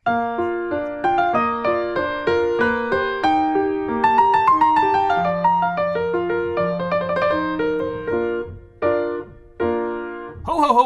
Ho,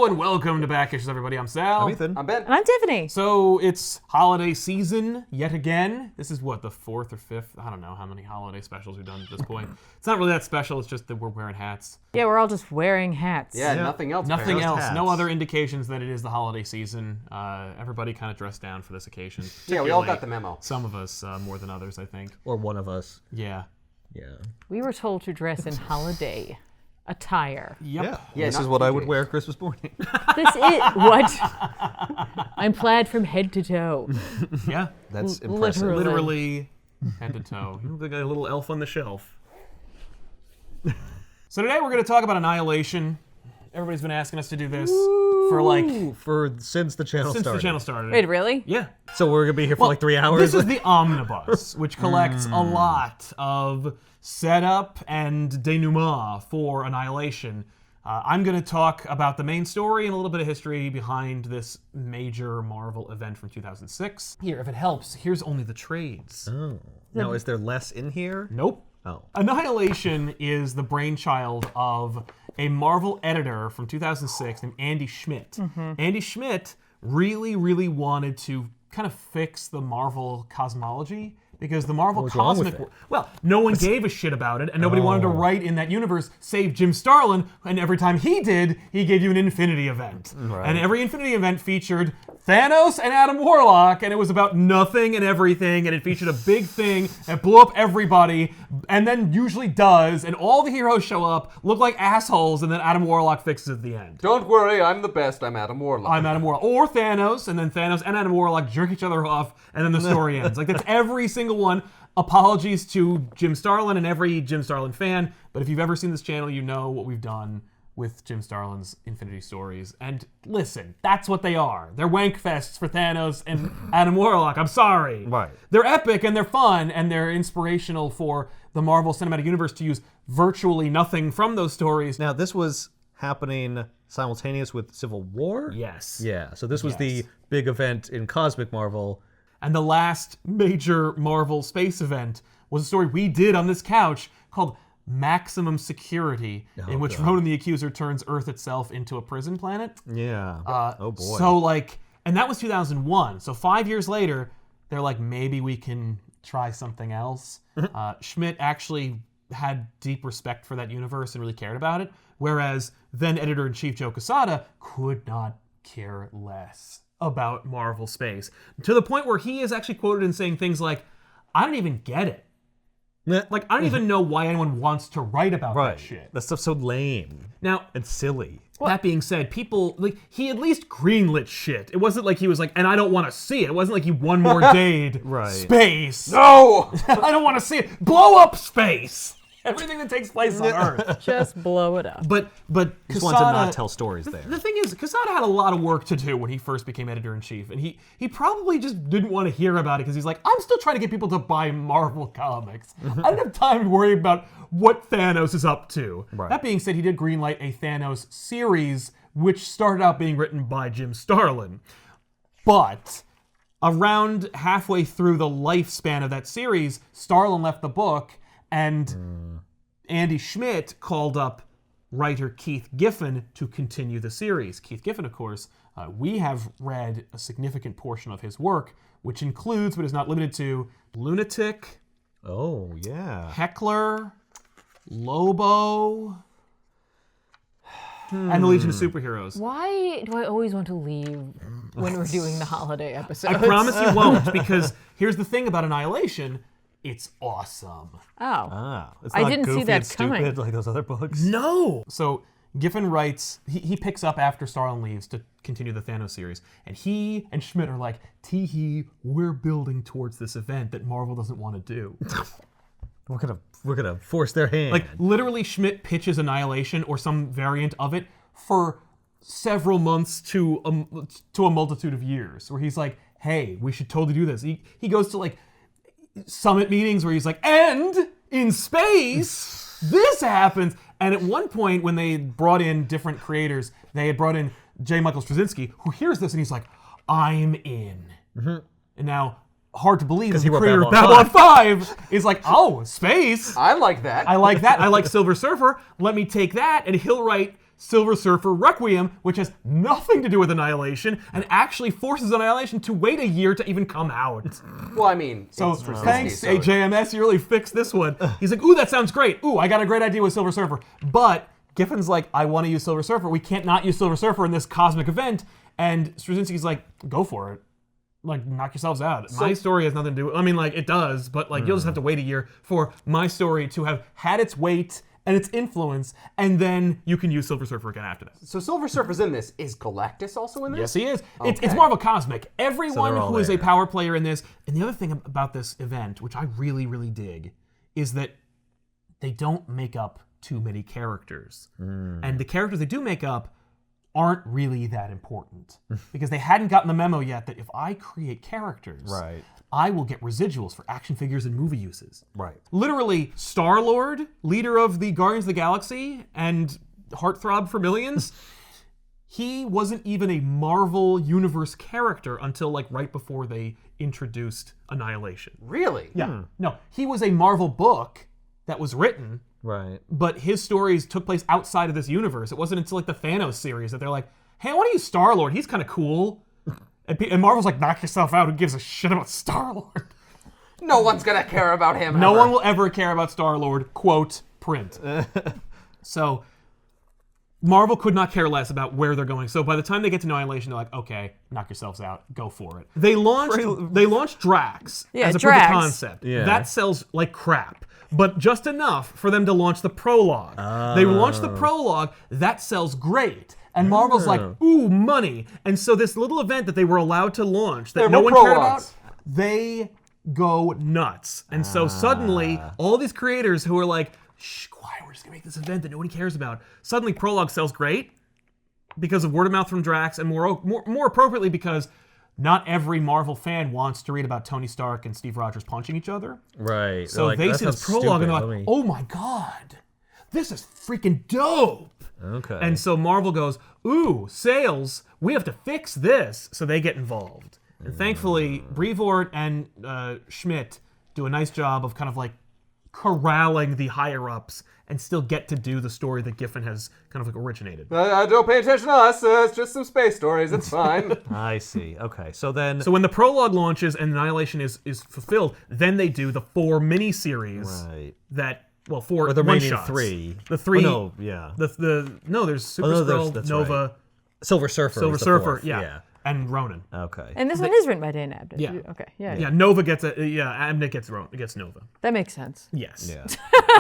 and welcome to Back Issues, everybody. I'm Sal. I'm Ethan. I'm Ben. And I'm Tiffany. So it's holiday season yet again. This is what, the fourth or fifth? I don't know how many holiday specials we've done at this point. It's not really that special. It's just that we're wearing hats. Yeah, we're all just wearing hats. Yeah, nothing else. Nothing else. hats. No other indications that it is the holiday season. Everybody kind of dressed down for this occasion. Yeah, we all got the memo. Some of us more than others, I think. Or one of us. Yeah. Yeah. We were told to dress in holiday attire. Yep. Yeah, This not is what I PJs. would wear Christmas morning. This is what? I'm plaid from head to toe. Yeah. That's impressive. Literally. Literally head to toe. You look like a little elf on the shelf. So today we're going to talk about Annihilation. Everybody's been asking us to do this Since the channel since started. the channel started. Wait, really? Yeah. So we're gonna be here for like 3 hours. This is the omnibus, which collects a lot of setup and denouement for Annihilation. I'm going to talk about the main story and a little bit of history behind this major Marvel event from 2006. Here, if it helps, here's only the trades. Oh. Now, is there less in here? Nope. Oh. Annihilation is the brainchild of a Marvel editor from 2006 named Andy Schmidt. Andy Schmidt really, really wanted to kind of fix the Marvel cosmology because the Marvel What was wrong with cosmic... it? Well, no one gave a shit about it, and nobody wanted to write in that universe save Jim Starlin, and every time he did, he gave you an Infinity event. Right. And every Infinity event featured Thanos and Adam Warlock, and it was about nothing and everything, and it featured a big thing that blew up everybody, and then usually does, and all the heroes show up, look like assholes, and then Adam Warlock fixes at the end. Don't worry, I'm the best. I'm Adam Warlock. I'm Adam Warlock. Or Thanos, and then Thanos and Adam Warlock jerk each other off, and then the story ends. Like, that's every single one. Apologies to Jim Starlin and every Jim Starlin fan, but if you've ever seen this channel, you know what we've done with Jim Starlin's Infinity Stories. And listen, that's what they are. They're wank fests for Thanos and Adam Warlock. I'm sorry. Right. They're epic, and they're fun, and they're inspirational for the Marvel Cinematic Universe to use virtually nothing from those stories. Now, this was happening simultaneous with Civil War? Yes. Yeah, so this was the big event in Cosmic Marvel. And the last major Marvel space event was a story we did on this couch called Maximum Security, in which Ronan the Accuser turns Earth itself into a prison planet. Yeah. Oh, boy. So, and that was 2001. So 5 years later, they're like, maybe we can try something else. Schmidt actually had deep respect for that universe and really cared about it, whereas then editor-in-chief Joe Quesada could not care less about Marvel space, to the point where he is actually quoted in saying things like, I don't even get it. Like, I don't even know why anyone wants to write about that shit. That stuff's so lame Now, and silly. that being said, people, he at least greenlit shit. It wasn't like he was like, and I don't want to see it. It wasn't like he one more dayed space. No! I don't want to see it. Blow up space. Everything that takes place on Earth. Just blow it up. But Just wanted to not tell stories there. The thing is, Quesada had a lot of work to do when he first became editor-in-chief, and he probably just didn't want to hear about it because he's like, I'm still trying to get people to buy Marvel comics. I don't have time to worry about what Thanos is up to. Right. That being said, he did greenlight a Thanos series, which started out being written by Jim Starlin. But around halfway through the lifespan of that series, Starlin left the book, and Andy Schmidt called up writer Keith Giffen to continue the series. Keith Giffen, of course, we have read a significant portion of his work, which includes, but is not limited to, Lunatic, Oh, yeah. Heckler, Lobo, and the Legion of Superheroes. Why do I always want to leave when we're doing the holiday episodes? I promise you won't, because here's the thing about Annihilation. It's awesome. Oh. Ah, it's I not didn't see goofy that and stupid coming. like those other books. No! So Giffen writes, he picks up after Starlin leaves to continue the Thanos series, and he and Schmidt are like, tee-hee, we're building towards this event that Marvel doesn't want to do. We're gonna force their hand. Like, literally, Schmidt pitches Annihilation or some variant of it for several months to a multitude of years, where he's like, hey, we should totally do this. He goes to, like, summit meetings where he's like, and in space, this happens. And at one point, when they brought in different creators, they had brought in J. Michael Straczynski, who hears this and he's like, I'm in. now, hard to believe, the he wrote creator of Babylon Babylon 5 is like, oh, space. I like that. I like that. I like Silver Surfer. Let me take that, and he'll write Silver Surfer Requiem, which has nothing to do with Annihilation, and actually forces Annihilation to wait a year to even come out. Well, I mean, So it's Straczynski, thanks, so JMS, you really fixed this one. He's like, ooh, that sounds great. Ooh, I got a great idea with Silver Surfer. But Giffen's like, I want to use Silver Surfer. We can't not use Silver Surfer in this cosmic event. And Straczynski's like, go for it. Like, knock yourselves out. My story has nothing to do with, I mean, like, it does, but like, you'll just have to wait a year for my story to have had its weight and its influence, and then you can use Silver Surfer again after that. So Silver Surfer's in this. Is Galactus also in this? Yes, he is. It's Okay. Marvel Cosmic. Everyone all who is a there. power player in this, and the other thing about this event, which I really, really dig, is that they don't make up too many characters. And the characters they do make up aren't really that important. Because they hadn't gotten the memo yet that if I create characters, Right. I will get residuals for action figures and movie uses. Right. Literally, Star-Lord, leader of the Guardians of the Galaxy and heartthrob for millions, he wasn't even a Marvel Universe character until like right before they introduced Annihilation. Really? Yeah. No, he was a Marvel book that was written, Right. but his stories took place outside of this universe. It wasn't until like the Thanos series that they're like, hey, I want to use Star-Lord. He's kind of cool. And Marvel's like, knock yourself out. Who gives a shit about Star-Lord? No one's gonna care about him. No ever. one will ever care about Star-Lord, quote, print. So Marvel could not care less about where they're going. So by the time they get to Annihilation, they're like, okay, knock yourselves out. Go for it. They launched Drax Yeah, as a proof of Drax. concept. Yeah. That sells like crap. But just enough for them to launch the prologue. They launched the prologue. That sells great. And Marvel's like, ooh, money. And so this little event that they were allowed to launch that There no were one cared about, prologues. they go nuts. And so suddenly, all these creators who are like, shh, quiet, we're just gonna make this event that nobody cares about. Suddenly, prologue sells great because of word of mouth from Drax, and more appropriately because not every Marvel fan wants to read about Tony Stark and Steve Rogers punching each other. Right. So they see this prologue and they're like, oh my god, this is freaking dope. Okay. And so Marvel goes, ooh, sales, we have to fix this. So they get involved. And thankfully, Brevoort and Schmidt do a nice job of kind of like corralling the higher-ups and still get to do the story that Giffen has kind of like originated. Don't pay attention to us. It's just some space stories. It's fine. I see. Okay. So then. So when the prologue launches and Annihilation is fulfilled, then they do the 4 miniseries Right. that, well, 4 Or the remaining one-shots. 3. The 3. Oh, no, yeah. No, there's Super no, Skrull, that's Nova, right. Silver Surfer. Silver was the Surfer, fourth. yeah, and Ronan. Okay. And this one is written by Dan Abnett. Yeah. Okay. Yeah. Yeah, Nova gets Abnett gets Nova. That makes sense. Yes. Yeah.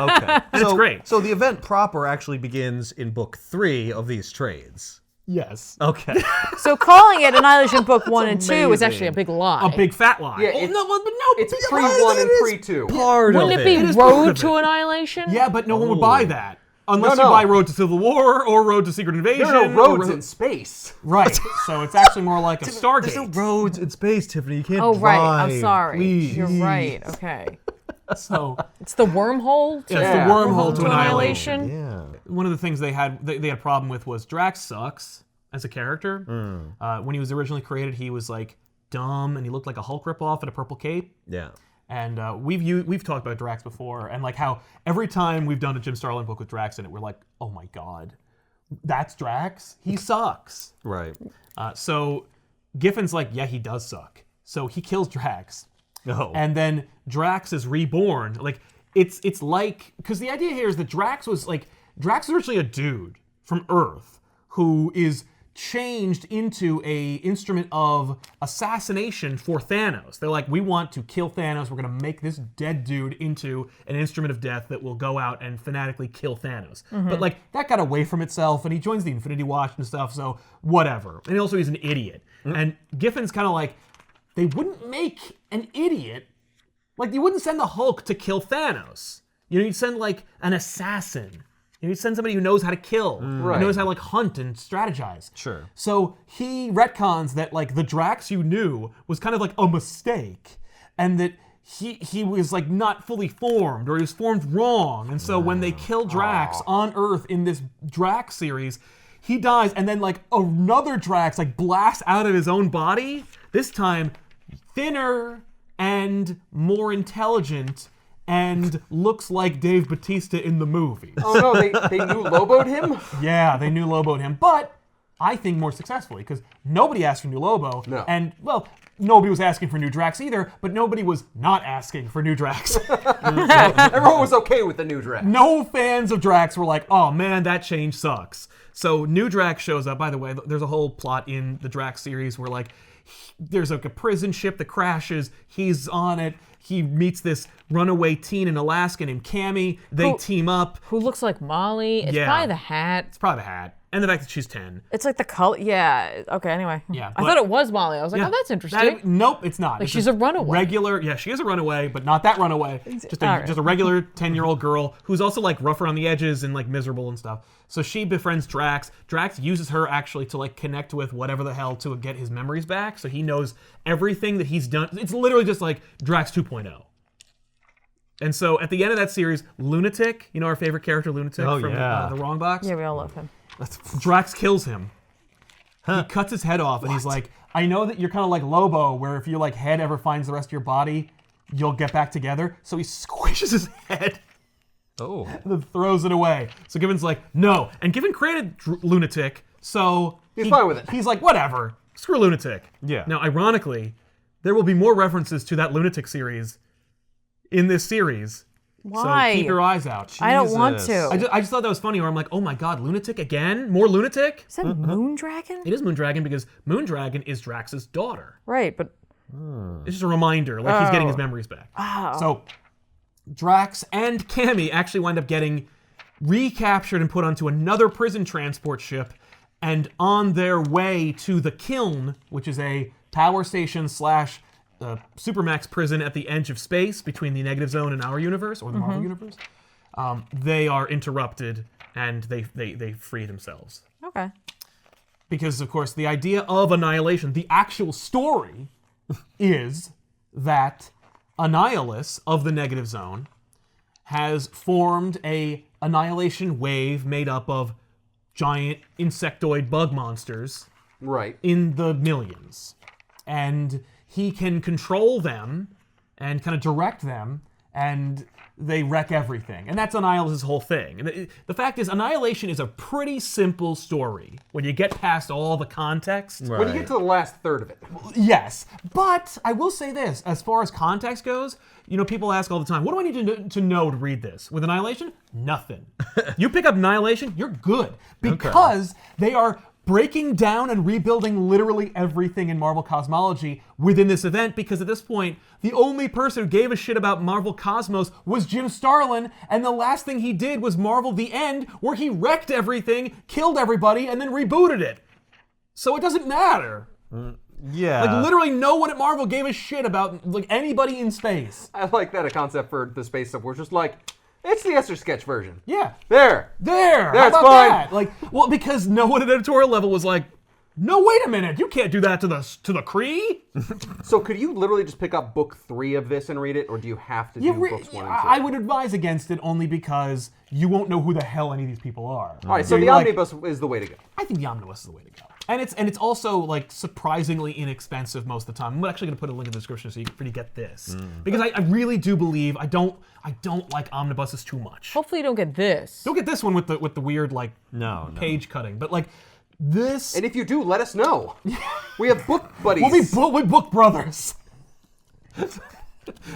Okay. And it's great. So the event proper actually begins in book 3 of these trades. Yes. Okay. So calling it Annihilation Book 1 and 2 is amazing. actually a big lie. A big fat lie. Yeah, Oh, it's- no, but no, It's but pre-1 and is pre-2. Part Wouldn't of it be It is part Road of to it. Annihilation? Yeah, but no one would buy that. Unless No, you no. buy Road to Civil War or Road to Secret Invasion. There are no or roads in space. Right. So it's actually more like a Stargate. There's no roads in space, Tiffany. You can't Oh, right. I'm drive. sorry. Please. You're right. Okay. So It's the wormhole to, yeah, it's Yeah. the wormhole to to Annihilation. Annihilation. Yeah. One of the things they had a problem with was Drax sucks as a character. When he was originally created, he was like dumb and he looked like a Hulk ripoff in a purple cape. Yeah. And we've talked about Drax before, and like how every time we've done a Jim Starlin book with Drax in it, we're like, oh my god, that's Drax? He sucks. Right. So Giffen's like, yeah, he does suck. So he kills Drax. Oh. And then Drax is reborn. Like it's like, because the idea here is that Drax was originally a dude from Earth who is changed into a instrument of assassination for Thanos. They're like, we want to kill Thanos. We're going to make this dead dude into an instrument of death that will go out and fanatically kill Thanos. But like that got away from itself, and he joins the Infinity Watch and stuff. So whatever. And also he's an idiot. And Giffen's kind of like, they wouldn't make an idiot. Like you wouldn't send the Hulk to kill Thanos. You know, you'd send like an assassin. You send somebody who knows how to kill, who knows how to like hunt and strategize. Sure. So he retcons that like the Drax you knew was kind of like a mistake, and that he was like not fully formed, or he was formed wrong. And so when they kill Drax on Earth in this Drax series, he dies, and then like another Drax like blasts out of his own body. This time, thinner and more intelligent and looks like Dave Bautista in the movie. Oh no, they new Lobo'd him? Yeah, they new Lobo'd him, but I think more successfully, because nobody asked for new Lobo. No. And, well, nobody was asking for new Drax either, but nobody was not asking for new Drax. Everyone was okay with the new Drax. No fans of Drax were like, oh man, that change sucks. So new Drax shows up. By the way, there's a whole plot in the Drax series where like there's like a prison ship that crashes. He's on it. He meets this runaway teen in Alaska named Cammy. They team up. Who looks like Molly. It's Yeah. probably the hat. It's probably the hat. And the fact that she's 10. It's like the color. Yeah. Okay, anyway. Yeah, I but- thought it was Molly. I was like, Yeah. oh, that's interesting. Nope, it's not. It's she's just a runaway. Regular, yeah, she is a runaway, but not that runaway. Just All right. just a regular 10-year-old girl who's also like rough around the edges and like miserable and stuff. So she befriends Drax. Drax uses her actually to like connect with whatever the hell to get his memories back. So he knows everything that he's done. It's literally just like Drax 2.0. And so at the end of that series, Lunatic, you know our favorite character, Lunatic from yeah. the Wrong Box? Yeah, we all love him. Drax kills him. He cuts his head off, and he's like, I know that you're kind of like Lobo, where if your like head ever finds the rest of your body, you'll get back together. So he squishes his head Oh. and then throws it away. So Given's like, no. And Given created Lunatic, so He's fine with it. He's like, whatever. Screw Lunatic. Yeah. Now, ironically, there will be more references to that Lunatic series in this series. Why? So keep your eyes out. I don't want Jesus. to. I just thought that was funny, where I'm like, oh my god, Lunatic again? More Lunatic? Is that Moondragon? It is Moondragon because Moondragon is Drax's daughter. Right, but It's just a reminder, like he's getting his memories back. So Drax and Cammy actually wind up getting recaptured and put onto another prison transport ship and on their way to the Kiln, which is a power station slash Supermax prison at the edge of space between the Negative Zone and our universe, or the Marvel universe. They are interrupted and they free themselves. okay. Because, of course, the idea of Annihilation, the actual story, is that Annihilus of the Negative Zone has formed a Annihilation wave made up of giant insectoid bug monsters Right. in the millions. And he can control them and kind of direct them, and they wreck everything. And that's Annihilus's whole thing. And the fact is, Annihilation is a pretty simple story when you get past all the context. Right. When you get to the last third of it. Yes, but I will say this, as far as context goes, you know, people ask all the time, what do I need to know to read this? With Annihilation, nothing. You pick up Annihilation, you're good. Because they are breaking down and rebuilding literally everything in Marvel cosmology within this event, because at this point, the only person who gave a shit about Marvel Cosmos was Jim Starlin, and the last thing he did was Marvel The End, where he wrecked everything, killed everybody, and then rebooted it. So it doesn't matter. Yeah. Like, literally no one at Marvel gave a shit about, like, anybody in space. I like that a concept for the space stuff. We're just like, it's the Esther sketch version. Yeah. There. There! That's How about fine. that? Like, well, because no one at editorial level was like, no, wait a minute, you can't do that to the Kree? So could you literally just pick up book 3 of this and read it, or do you have to do books 1 and 2? I would advise against it only because you won't know who the hell any of these people are. All right, so You're the like, omnibus is the way to go. I think the omnibus is the way to go. And it's also like surprisingly inexpensive most of the time. I'm actually going to put a link in the description so you can get this. Because I really do believe I don't like omnibuses too much. Hopefully you don't get this. Don't get this one with the weird like No. page cutting, but like this And if you do, let us know. We have book buddies. we'll be book brothers.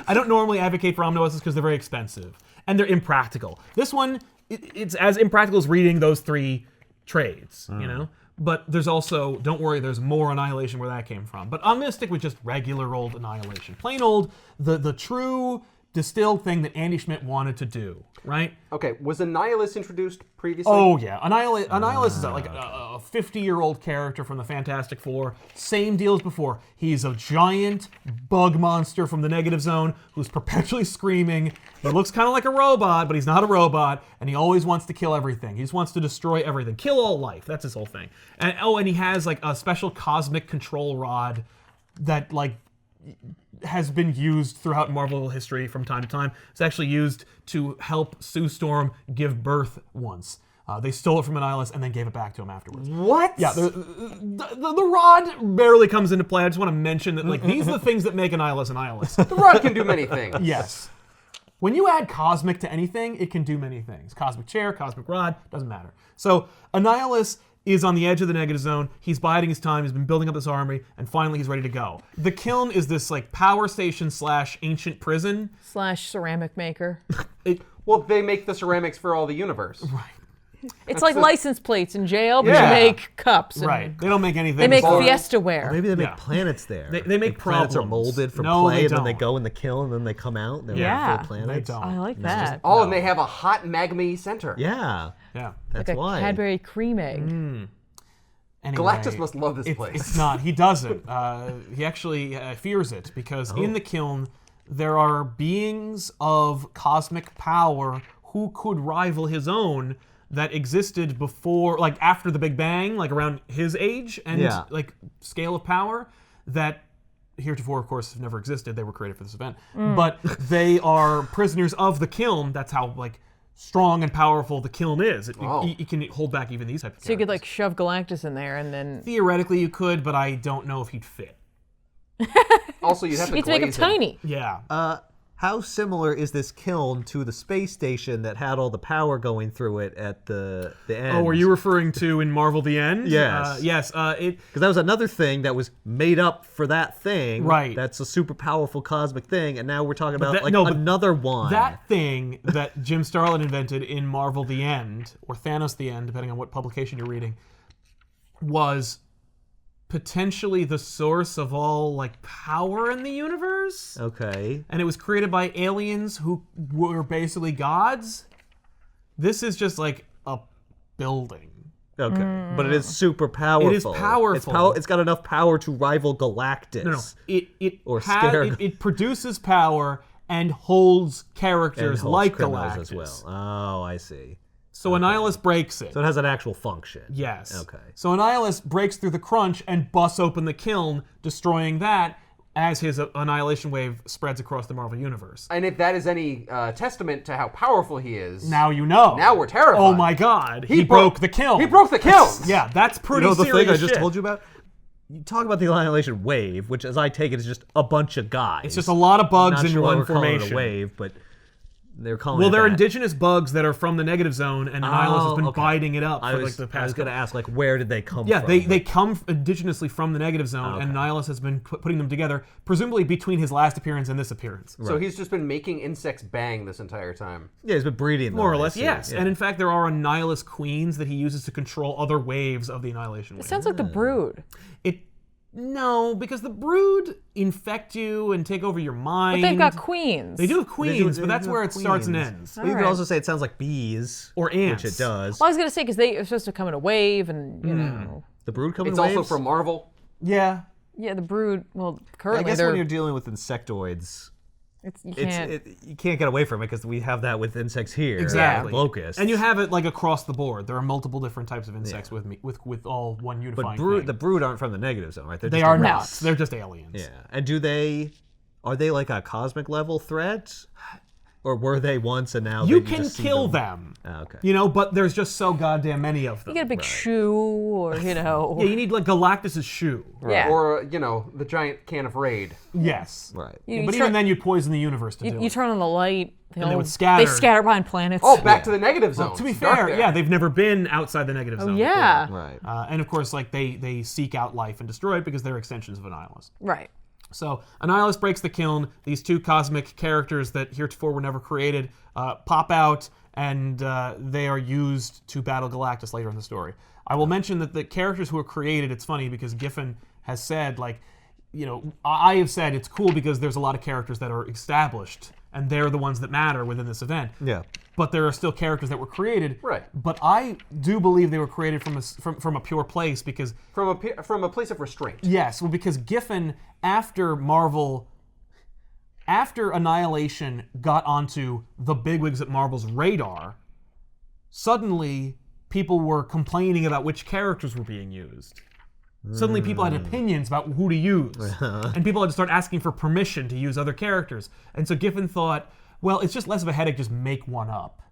I don't normally advocate for omnibuses because they're very expensive and they're impractical. This one, it's as impractical as reading those 3 trades, you know? But there's also, don't worry, there's more Annihilation where that came from. But I'm going to stick with just regular old Annihilation. Plain old, the true distilled thing that Andy Schmidt wanted to do, right? Okay, was Annihilus introduced previously? Oh yeah, Annihilus is like a 50-year-old character from the Fantastic Four. Same deal as before. He's a giant bug monster from the Negative Zone who's perpetually screaming. He looks kind of like a robot, but he's not a robot, and he always wants to kill everything. He just wants to destroy everything, kill all life. That's his whole thing. And he has like a special cosmic control rod that like has been used throughout Marvel history from time to time. It's actually used to help Sue Storm give birth once. They stole it from Annihilus and then gave it back to him afterwards. What? Yeah, the rod barely comes into play. I just want to mention that like these are the things that make Annihilus Annihilus. The rod can do many things. Yes. When you add cosmic to anything, it can do many things. Cosmic chair, cosmic rod, doesn't matter. So Annihilus is on the edge of the negative zone. He's biding his time. He's been building up this army, and finally he's ready to go. The kiln is this like power station / ancient prison. / ceramic maker. Well, they make the ceramics for all the universe. Right. It's like license plates in jail, but Yeah. you make cups. And Right. They don't make anything. They make before. Fiesta ware. Maybe they make Yeah. planets there. They make Like planets are problems. molded from No, clay, they and then they don't. go in the kiln, and then they come out, and they're Yeah. full planets. They don't. I like that. Oh, and they have a hot magma center. Yeah, Yeah. that's Like a why. Cadbury cream egg. Anyway, Galactus must love this place. It's not. He doesn't. He actually fears it because in the kiln there are beings of cosmic power who could rival his own that existed before, like after the Big Bang, like around his age and Yeah. like scale of power that heretofore, of course, have never existed. They were created for this event, but they are prisoners of the kiln. That's how like strong and powerful the kiln is. It can hold back even these types of So you could characters. like shove Galactus in there and then Theoretically, you could, but I don't know if he'd fit. Also, you'd have to you have to make him glaze tiny. Yeah. How similar is this kiln to the space station that had all the power going through it at the end? Oh, are you referring to in Marvel: The End? Yes. Yes. Because that was another thing that was made up for that thing. Right. That's a super powerful cosmic thing, and now we're talking about that- like no, but another one. That thing that Jim Starlin invented in Marvel: The End, or Thanos: The End, depending on what publication you're reading, was potentially the source of all like power in the universe. Okay. And it was created by aliens who were basically gods. This is just like a building. Okay. But it is super powerful. It is powerful. It's got enough power to rival Galactus. No. It Or has, scare- it produces power and holds characters And holds like criminals Galactus as well. Oh, I see. So Annihilus breaks it. So it has an actual function. Yes. Okay. So Annihilus breaks through the crunch and busts open the kiln, destroying that as his annihilation wave spreads across the Marvel Universe. And if that is any testament to how powerful he is, Now you know. Now we're terrified. Oh my God. He broke the kiln. He broke the kiln. Yeah, that's pretty You know the serious thing I just shit. told you about? You talk about the Annihilation wave, which as I take it is just a bunch of guys. It's just a lot of bugs Not in sure why one we're calling it formation. a wave, but they're calling Well, it they're that. indigenous bugs that are from the negative zone, and Annihilus has been okay. biting it up I for was, like the I past was going to couple- ask, like, where did they come Yeah, from? they come indigenously from the negative zone, and Annihilus has been putting them together, presumably between his last appearance and this appearance. So he's just been making insects bang this entire time. Yeah, he's been breeding them. More or I less, see. yes. Yeah. And in fact, there are Annihilus queens that he uses to control other waves of the Annihilation wave. Sounds like the Brood. No, because the Brood infect you and take over your mind. But they've got queens. They do have queens, they but that's do where have it starts and queens. ends. Well, you could Alright. also say it sounds like bees. Or ants. Which it does. Well, I was going to say, because they are supposed to come in a wave and, you know. The brood come in It's also waves? from Marvel. Yeah. Yeah, the Brood, well, I currently guess they're, when you're dealing with insectoids, you can't. you can't get away from it because we have that with insects here. Exactly. Locusts. And you have it like across the board. There are multiple different types of insects with all one But unifying thing. the brood aren't from the negative zone, right? They're They just are a not. race. They're just aliens. Yeah. And are they like a cosmic level threat? Or were they once and now You they can just see kill them? them. Oh, okay. You know, but there's just so goddamn many of them. You get a big shoe, or, you know. Yeah, you need like Galactus's shoe. Yeah. Or, the giant can of Raid. Yes. Right. You But turn- even then, you'd poison the universe to do you it. turn on the light, they would scatter. They scatter behind planets. Oh, back to the negative zone. To be It's dark fair, there. yeah, they've never been outside the negative zone. yeah. Right. And of course, like they seek out life and destroy it because they're extensions of Annihilus. Right. So Annihilus breaks the kiln. These two cosmic characters that heretofore were never created pop out, and they are used to battle Galactus later in the story. I will mention that the characters who are created, it's funny because Giffen has said, like, I have said it's cool because there's a lot of characters that are established, and they're the ones that matter within this event. Yeah. But there are still characters that were created. Right. But I do believe they were created from a pure place because From a place of restraint. yes, well, because Giffen after Annihilation got onto the bigwigs at Marvel's radar, suddenly people were complaining about which characters were being used. Suddenly people had opinions about who to use. And people had to start asking for permission to use other characters. And so Giffen thought, well, it's just less of a headache, just make one up.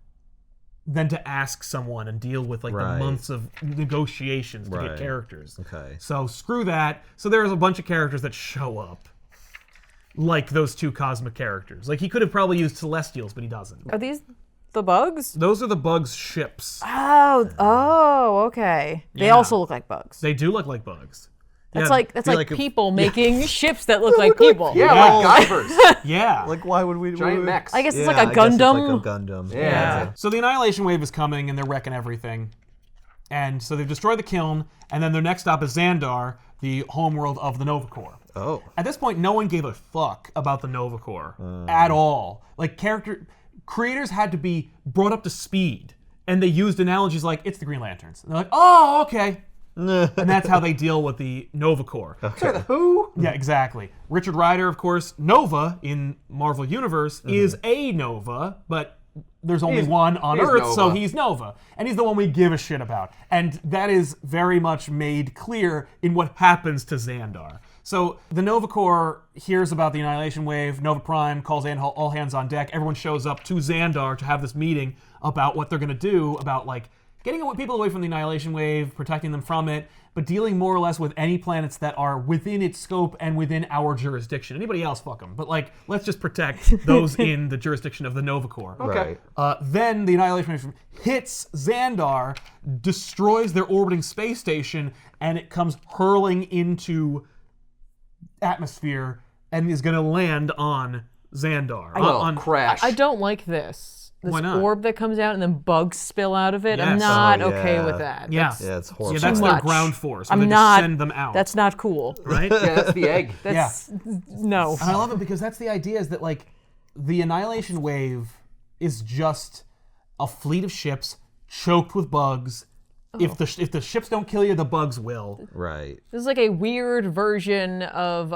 than to ask someone and deal with like the months of negotiations to get characters. Okay. So screw that. So there's a bunch of characters that show up, like those 2 cosmic characters. Like he could have probably used Celestials, but he doesn't. Are these the bugs? Those are the bugs' ships. Oh, okay. They Yeah. also look like bugs. They do look like bugs. That's Yeah, like like if- people making ships that look like people. Yeah, like Guyvers. yeah. Like, why would we... Giant mechs. I guess it's Yeah, like a I guess it's Gundam. like a Gundam. Yeah. Yeah. So the Annihilation Wave is coming, and they're wrecking everything. And so they've destroyed the kiln, and then their next stop is Xandar, the homeworld of the Nova Corps. Oh. At this point, no one gave a fuck about the Nova Corps at all. Like, creators had to be brought up to speed, and they used analogies like, it's the Green Lanterns. And they're like, oh, okay. And that's how they deal with the Nova Corps. Sorry, the who? Yeah, exactly. Richard Rider, of course, Nova in Marvel Universe is a Nova, but there's only one on he's Earth, so Nova. he's Nova. And he's the one we give a shit about. And that is very much made clear in what happens to Xandar. So the Nova Corps hears about the Annihilation Wave. Nova Prime calls in all hands on deck. Everyone shows up to Xandar to have this meeting about what they're going to do, about like getting people away from the Annihilation Wave, protecting them from it, but dealing more or less with any planets that are within its scope and within our jurisdiction. Anybody else, fuck them. But like, let's just protect those in the jurisdiction of the Nova Corps. Okay. Then the Annihilation Wave hits Xandar, destroys their orbiting space station, and it comes hurling into atmosphere and is going to land on Xandar. Well, crash. I don't like this. This Why not? orb that comes out and then bugs spill out of it. I'm Yes. not Oh, okay yeah. with that. Yeah. Yeah, it's horrible. Yeah, that's Too their much. ground force. Where I'm they not. just send them out. That's not cool. right. Yeah, that's the egg. That's no. And I love it because that's the idea, is that like the Annihilation Wave is just a fleet of ships choked with bugs. If the ships don't kill you, the bugs will. Right. This is like a weird version of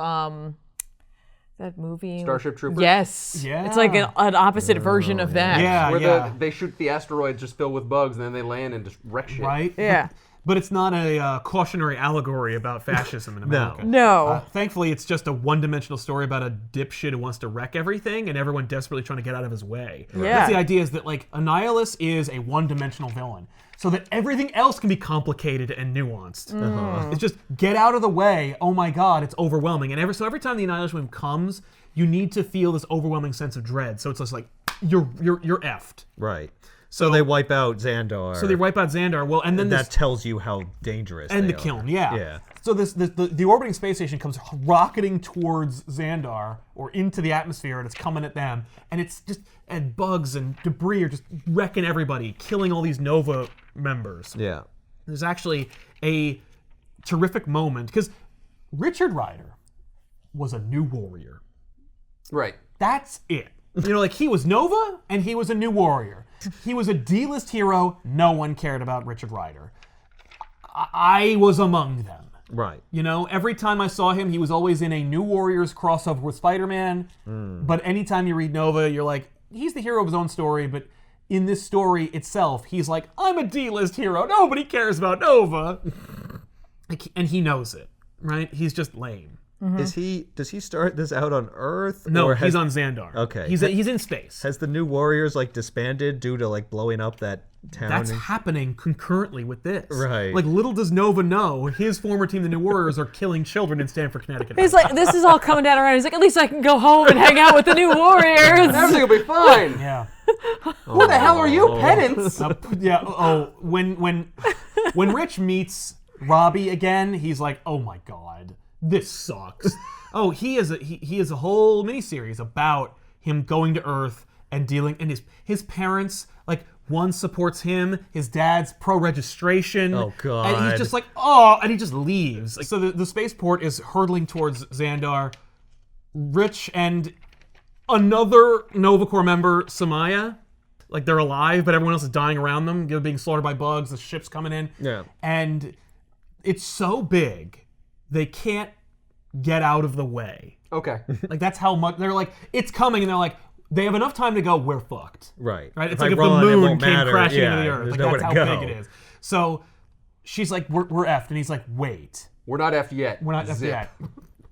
that movie. Starship Troopers? Yes. Yeah. It's like an opposite version of that. Yeah, Where yeah. they shoot the asteroids just filled with bugs, and then they land and just wreck shit. Right? Yeah. But it's not a cautionary allegory about fascism in America. No. Thankfully, it's just a one-dimensional story about a dipshit who wants to wreck everything and everyone desperately trying to get out of his way. Yeah. That's the idea, is that like Annihilus is a one-dimensional villain, so that everything else can be complicated and nuanced. It's just get out of the way. Oh my God, it's overwhelming. And every time the Annihilation Wave comes, you need to feel this overwhelming sense of dread. So it's just like you're effed. Right. So they wipe out Xandar. So they wipe out Xandar. Well, and then that tells you how dangerous and they the are. kiln, yeah. Yeah. So the orbiting space station comes rocketing towards Xandar or into the atmosphere, and it's coming at them, and it's just and bugs and debris are just wrecking everybody, killing all these Nova members. Yeah. There's actually a terrific moment because Richard Rider was a new warrior. Right. That's it. You know, like he was Nova and he was a new warrior. He was a D-list hero. No one cared about Richard Rider. I was among them. Right. You know, every time I saw him, he was always in a New Warriors crossover with Spider-Man. But anytime you read Nova, you're like, he's the hero of his own story, but in this story itself, he's like, I'm a D-list hero. Nobody cares about Nova. And he knows it, right? He's just lame. Does he start this out on Earth? No, or he's on Xandar. Okay. He's in space. Has the New Warriors like disbanded due to like blowing up that town? That's happening concurrently with this. Right. Like, little does Nova know, his former team, the New Warriors, are killing children in Stamford, Connecticut. He's like, this is all coming down around. He's like, at least I can go home and hang out with the new warriors. Everything will be fine. Yeah. Who the hell are you, pedants? Yeah. Oh, when Rich meets Robbie again, he's like, "Oh my God, this sucks." Oh, he is a whole miniseries about him going to Earth and dealing, and his parents, like, one supports him, his dad's pro-registration. Oh, God. And he's just like, oh, and he just leaves. Like, so the spaceport is hurtling towards Xandar. Rich and another Nova Corps member, Samaya, like, they're alive, but everyone else is dying around them. They're being slaughtered by bugs. The ship's coming in. Yeah. And it's so big, they can't get out of the way. Okay. Like, that's how much they're like, it's coming, and they're like, they have enough time to go, we're fucked. Right. Right? It's I like if run, the it moon won't came matter. crashing Yeah, into the Earth. there's Like, nowhere that's to how go. big it is. So she's like, we're effed. And he's like, wait. We're not effed yet. We're not effed Zip. yet.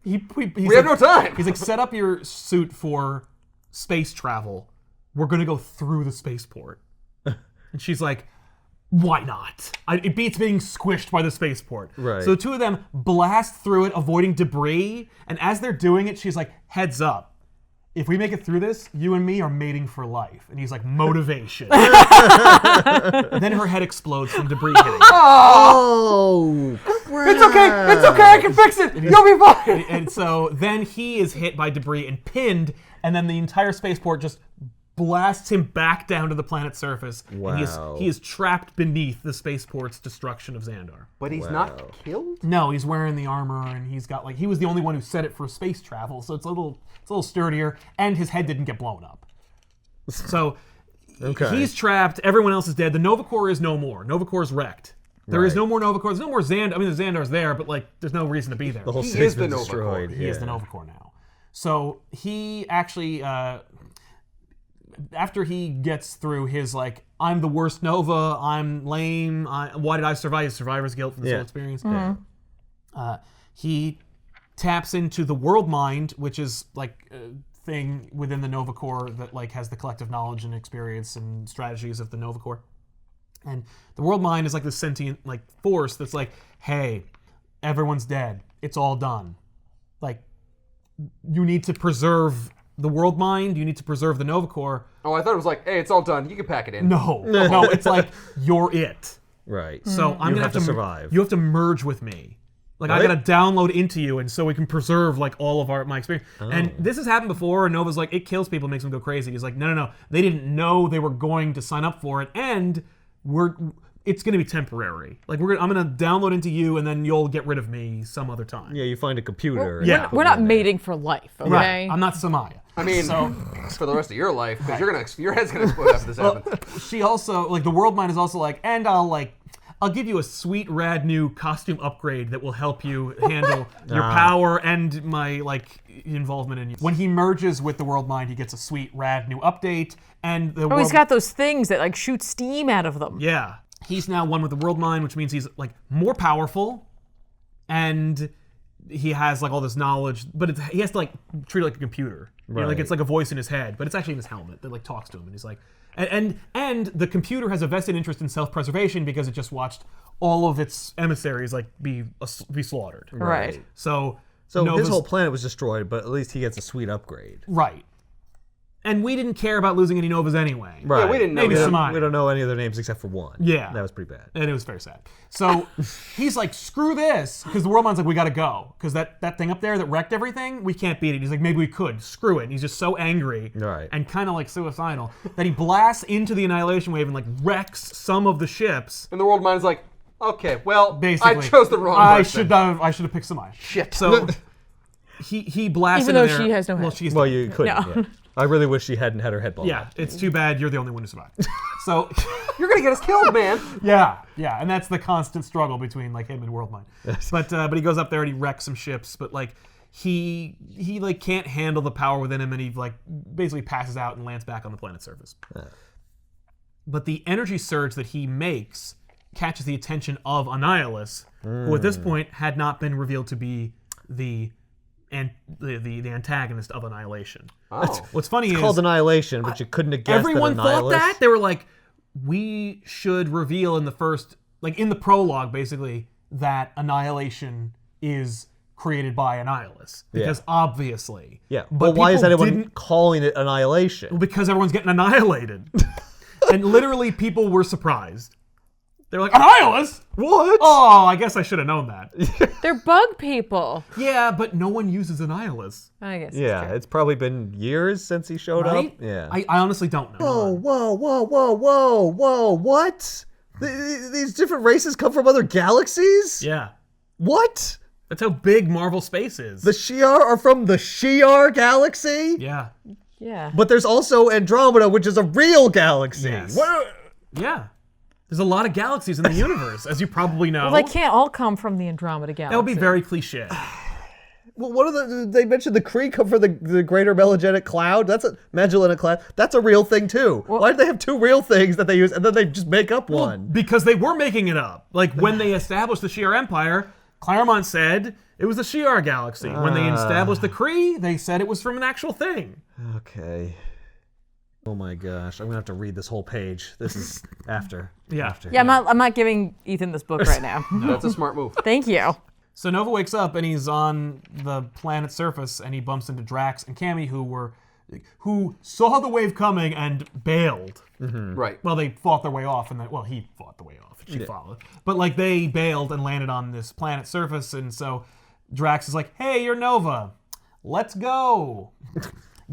He's We have no time. He's like, set up your suit for space travel. We're going to go through the spaceport. And she's like, why not? It beats being squished by the spaceport. Right. So the two of them blast through it, avoiding debris. And as they're doing it, she's like, heads up. If we make it through this, you and me are mating for life. And he's like, motivation. Then her head explodes from debris hitting. Oh, crap. It's okay, I can fix it. You'll be fine. And so then he is hit by debris and pinned, and then the entire spaceport just blasts him back down to the planet's surface. Wow. And he is trapped beneath the spaceport's destruction of Xandar. But he's not killed? No, he's wearing the armor, and he's got he was the only one who set it for space travel, so it's a little sturdier, and his head didn't get blown up. So he's trapped. Everyone else is dead. The Nova Corps is no more. Nova Corps is wrecked. There is no more Nova Corps. There's no more Xandar. I mean, the Xandar's there, but there's no reason to be there. The whole He city's is the been Nova destroyed. Corps. He is the Nova Corps now. So he actually, after he gets through his I'm the worst Nova, I'm lame, why did I survive? His survivor's guilt from this whole experience. He taps into the world mind, which is a thing within the Nova Corps that has the collective knowledge and experience and strategies of the Nova Corps. And the world mind is this sentient force that's hey, everyone's dead. It's all done. You need to preserve the world mind. You need to preserve the Nova Corps. Oh, I thought it was hey, it's all done. You can pack it in. No, it's you're it. Right. So I'm gonna have to survive. You have to merge with me. I gotta download into you, and so we can preserve all of my experience. And this has happened before. And Nova's it kills people, makes them go crazy. He's no. They didn't know they were going to sign up for it, and it's gonna be temporary. I'm gonna download into you, and then you'll get rid of me some other time. Yeah, you find a computer. and yeah. put We're it not in there. mating for life, okay? Right. I'm not Samaya. I mean, for the rest of your life, because your head's gonna explode after this happens. She also the world mind is also and I'll give you a sweet, rad new costume upgrade that will help you handle your power and my involvement in you. When he merges with the world mind, he gets a sweet, rad new update, and the He's got those things that shoot steam out of them. yeah. He's now one with the world mind, which means he's more powerful, and he has all this knowledge, but he has to treat it like a computer. You know, Right. it's a voice in his head, but it's actually in his helmet that talks to him, and he's and the computer has a vested interest in self-preservation because it just watched all of its emissaries be slaughtered. Right. So So Nova's, his whole planet was destroyed, but at least he gets a sweet upgrade. right. And we didn't care about losing any Novas anyway. Right. Yeah, we didn't know Maybe that. Samaya. We don't know any of their names except for one. Yeah. That was pretty bad. And it was very sad. So he's screw this, because the world mind's we gotta go. Because that thing up there that wrecked everything, we can't beat it. He's maybe we could. Screw it. And he's just so angry Right. and kind of suicidal that he blasts into the Annihilation Wave and wrecks some of the ships. And the world mind's okay, well, Basically, I chose the wrong I person. I should have picked Samaya. Shit. So he blasts Even into though there. she has no Well, head. she's Well, you couldn't. No. Yeah. I really wish she hadn't had her head blown yeah. off. It's too bad you're the only one who survived. So. You're gonna get us killed, man. Yeah, and that's the constant struggle between him and Worldmind. But he goes up there and he wrecks some ships, but he can't handle the power within him, and he basically passes out and lands back on the planet's surface. But the energy surge that he makes catches the attention of Annihilus, who at this point had not been revealed to be the antagonist of Annihilation. Oh. What's funny is Called Annihilation, but you couldn't have guessed everyone that thought Annihilus. that. They were we should reveal in the first, in the prologue, basically, that Annihilation is created by Annihilus. Because obviously. Yeah. But But why is people anyone calling it Annihilation? because everyone's getting annihilated. And literally people were surprised. They're Annihilus? What? Oh, I guess I should have known that. They're bug people. Yeah, but no one uses Annihilus. I guess. Yeah, it's probably been years since he showed Right? up. Yeah. I honestly don't know. Whoa, what? These different races come from other galaxies? Yeah. What? That's how big Marvel space is. The Shi'ar are from the Shi'ar galaxy? Yeah. Yeah. But there's also Andromeda, which is a real galaxy. Yes. What? Yeah. There's a lot of galaxies in the universe, as you probably know. Well, they can't all come from the Andromeda Galaxy. That would be very cliche. Well, what are they mentioned the Kree come from the Greater Magellanic Cloud? Magellanic Cloud. That's a real thing too. Well, why do they have two real things that they use and then they just make up one? Because they were making it up. When they established the Shi'ar Empire, Claremont said it was the Shi'ar galaxy. When they established the Kree, they said it was from an actual thing. Okay. Oh my gosh, I'm gonna have to read this whole page. This is after. Yeah. After. Yeah, I'm not giving Ethan this book right now. That's a smart move. Thank you. So Nova wakes up and he's on the planet's surface and he bumps into Drax and Cammy who saw the wave coming and bailed. Right. Well, they fought their way off and then, well, he fought the way off. She followed. But like they bailed and landed on this planet's surface, and so Drax is like, "Hey, you're Nova. Let's go.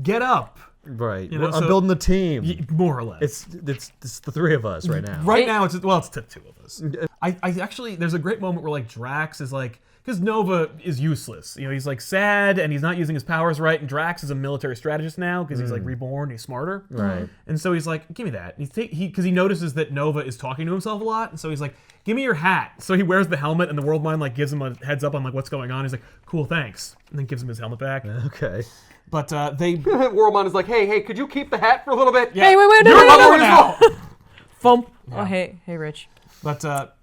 Get up." Right. know, I'm so- building the team. More or less. It's the three of us right now. Right now, it's the two of us. I actually, there's a great moment where like Drax is like, because Nova is useless. You know, he's like sad and he's not using his powers right. And Drax is a military strategist now because he's like reborn. He's smarter. Right. And so he's like, give me that. And because he notices that Nova is talking to himself a lot. And so he's like, give me your hat. So he wears the helmet and the World Mind like gives him a heads up on like what's going on. He's like, cool, thanks. And then gives him his helmet back. Okay. But they. Worldmon is like, hey, could you keep the hat for a little bit? Yeah. Hey, wait, You're no. now. Thump. Oh, hey, Rich. But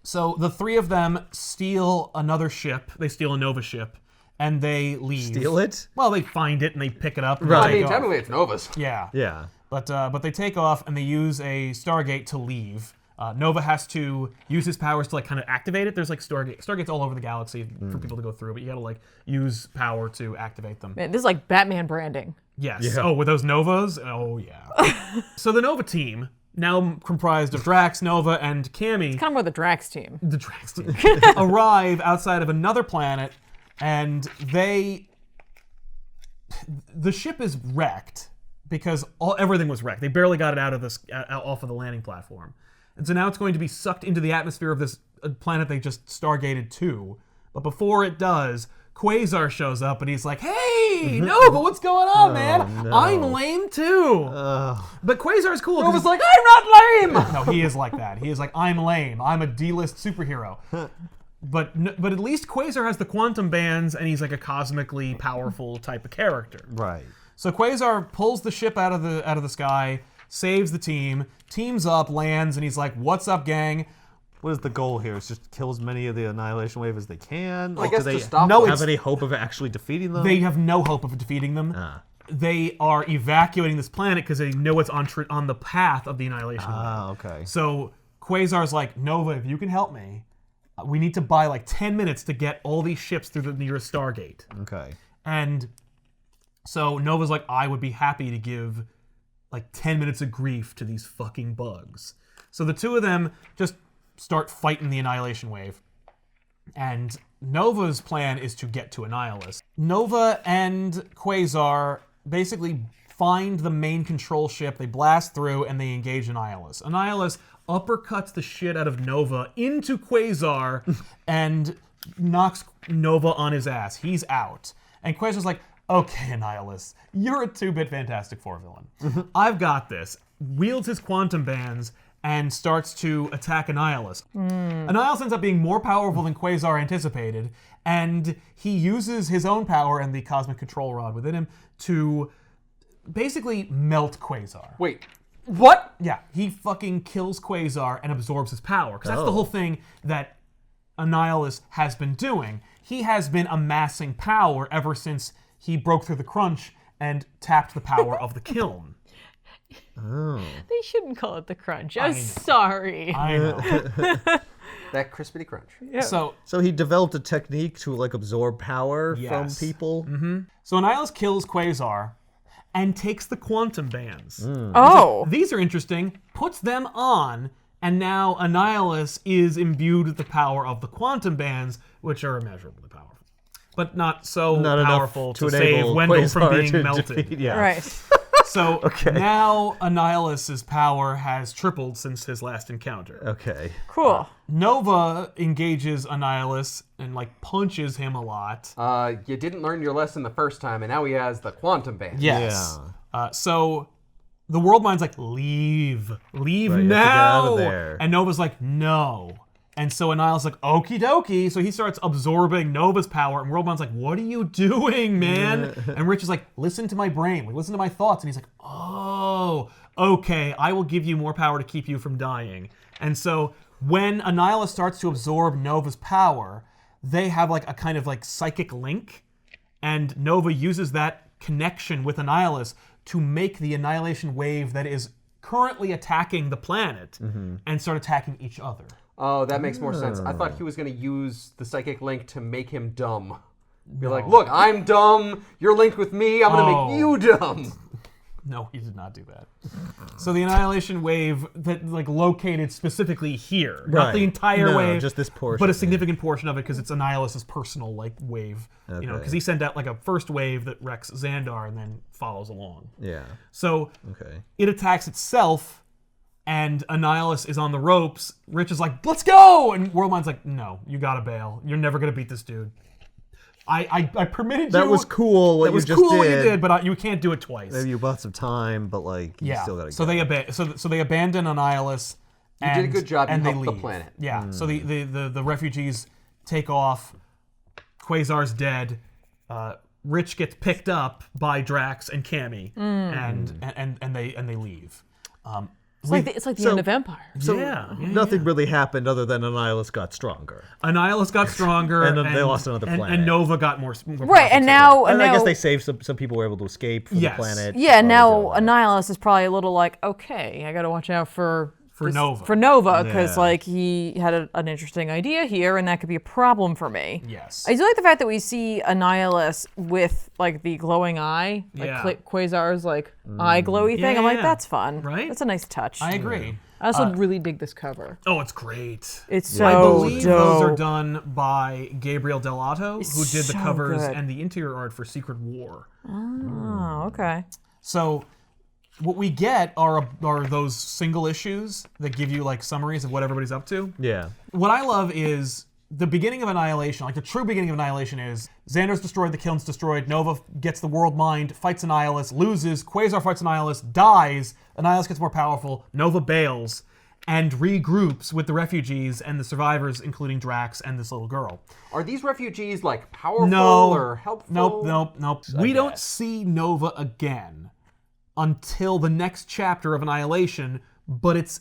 so the three of them steal another ship. They steal a Nova ship, and they leave. Steal it? Well, they find it and they pick it up. And Right. I they mean, take off. technically it's Nova's. Yeah. Yeah. But they take off and they use a Stargate to leave. Nova has to use his powers to like kind of activate it. There's like Stargates all over the galaxy for people to go through, but you gotta like use power to activate them. Man, this is like Batman branding. Yes. Yeah. Oh, with those Novas? Oh, yeah. So the Nova team, now comprised of Drax, Nova, and Cammy, Kind of more the Drax team. the Drax team, arrive outside of another planet, and the ship is wrecked because everything was wrecked. They barely got it out of off of the landing platform. And so now it's going to be sucked into the atmosphere of this planet they just stargated to. But before it does, Quasar shows up and he's like, "Hey, Nova, what's going on, man? no. I'm lame too." But Quasar's cool. 'cause- Nova's like, I'm not lame! no, he is like that. He is like, "I'm lame. I'm a D-list superhero." But at least Quasar has the quantum bands and he's like a cosmically powerful type of character. Right. So Quasar pulls the ship out of the sky, saves the team, teams up, lands, and he's like, "What's up, gang?" What is the goal here? It's just kill as many of the Annihilation Wave as they can? I guess do to they stop No, them. have any hope of actually defeating them? They have no hope of defeating them. They are evacuating this planet because they know it's on the path of the Annihilation Wave. Ah, okay. So Quasar's like, "Nova, if you can help me, we need to buy like 10 minutes to get all these ships through the nearest Stargate." Okay. And so Nova's like, "I would be happy to give like 10 minutes of grief to these fucking bugs." So the two of them just start fighting the Annihilation Wave. And Nova's plan is to get to Annihilus. Nova and Quasar basically find the main control ship, they blast through, and they engage Annihilus. Annihilus uppercuts the shit out of Nova into Quasar and knocks Nova on his ass. He's out. And Quasar's like, "Okay, Annihilus, you're a 2-bit Fantastic Four villain. I've got this." Wields his quantum bands and starts to attack Annihilus. Annihilus ends up being more powerful than Quasar anticipated, and he uses his own power and the cosmic control rod within him to basically melt Quasar. Wait, what? Yeah, he fucking kills Quasar and absorbs his power. Because that's the whole thing that Annihilus has been doing. He has been amassing power ever since he broke through the crunch and tapped the power of the kiln. They shouldn't call it the crunch. I'm know. sorry. I know. That crispity crunch. So he developed a technique to like absorb power Yes. from people. So Annihilus kills Quasar and takes the quantum bands. Oh. These are interesting, puts them on, and now Annihilus is imbued with the power of the quantum bands, which are immeasurably powerful. But not so Not powerful enough to to save enable Wendell from Quasar being to melted. defeat- yeah. Right. So now Annihilus's power has tripled since his last encounter. Okay. Cool. Nova engages Annihilus and like punches him a lot. You didn't learn your lesson the first time, and now he has the quantum band. Yes. So the World Mind's like, leave Right, you have to get now. out of there. And Nova's like, no. And so Annihilus is like, okie dokie. So he starts absorbing Nova's power, and World Mind's like, what are you doing, man? And Rich is like, listen to my brain, like, listen to my thoughts. And he's like, oh, okay, I will give you more power to keep you from dying. And so when Annihilus starts to absorb Nova's power, they have like a kind of like psychic link, and Nova uses that connection with Annihilus to make the annihilation wave that is currently attacking the planet and start attacking each other. Oh, that makes more sense. I thought he was going to use the psychic link to make him dumb. Be like, look, I'm dumb. You're linked with me. I'm going to make you dumb. No, he did not do that. So the annihilation wave that located specifically here, not the entire wave, just this portion, but a significant portion of it because it's Annihilus's personal wave. Because he sent out a first wave that wrecks Xandar and then follows along. Yeah. So it attacks itself, and Annihilus is on the ropes. Rich is like, "Let's go!" And Worldmind's like, "No, you gotta bail. You're never gonna beat this dude." I permitted you. That was cool. What you just cool did. what you did, but you can't do it twice. Maybe you bought some time, but you still gotta. So they abandon Annihilus. You did a good job. And you they helped the leave. planet. Yeah. So the refugees take off. Quasar's dead. Rich gets picked up by Drax and Cammy, and they leave. It's like the end of Empire. So nothing really happened other than Annihilus got stronger. Annihilus got stronger, and then they lost another planet. And Nova got more right, and now I guess they saved some people were able to escape from the planet. Yeah, now Annihilus is probably a little like, okay, I got to watch out for Nova. For Nova, because he had an interesting idea here, and that could be a problem for me. Yes. I do like the fact that we see Annihilus with the glowing eye, Quasar's eye glowy thing. I'm like, that's fun. Right? That's a nice touch. I agree. I also really dig this cover. Oh, it's great. It's so I believe dope. those are done by Gabriel Delato, who did the so covers good. and the interior art for Secret War. Oh, okay. So what we get are those single issues that give you summaries of what everybody's up to. Yeah. What I love is the beginning of Annihilation, the true beginning of Annihilation is Xandar's destroyed, the kiln's destroyed, Nova gets the world mind, fights Annihilus, loses, Quasar fights Annihilus, dies, Annihilus gets more powerful, Nova bails, and regroups with the refugees and the survivors, including Drax and this little girl. Are these refugees powerful or helpful? Nope. We don't see Nova again until the next chapter of Annihilation, but it's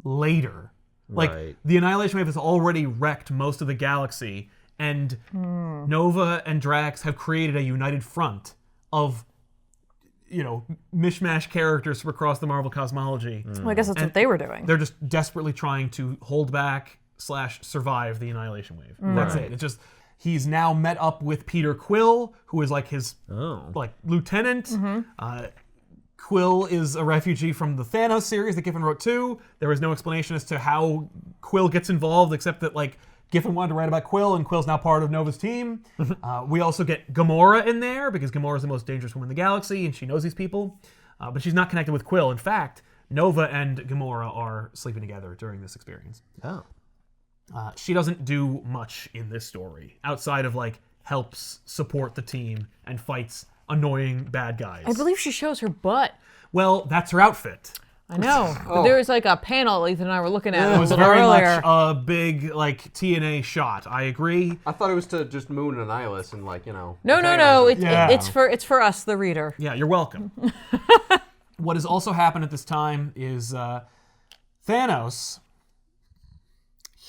later. Right. The Annihilation Wave has already wrecked most of the galaxy, and Nova and Drax have created a united front of, mishmash characters from across the Marvel cosmology. Well, I guess that's what they were doing. They're just desperately trying to hold back / survive the Annihilation Wave. That's it. It's just he's now met up with Peter Quill, who is his lieutenant. Quill is a refugee from the Thanos series that Giffen wrote too. There was no explanation as to how Quill gets involved, except that Giffen wanted to write about Quill, and Quill's now part of Nova's team. We also get Gamora in there, because Gamora is the most dangerous woman in the galaxy, and she knows these people. But she's not connected with Quill. In fact, Nova and Gamora are sleeping together during this experience. Oh. She doesn't do much in this story, outside of helps support the team and fights annoying bad guys. I believe she shows her butt. Well, that's her outfit. I know. But there was a panel Ethan and I were looking at It was a little very earlier. much a big TNA shot. I agree. I thought it was to just moon Annihilus and No. Yeah. It's for us, the reader. Yeah, you're welcome. What has also happened at this time is Thanos.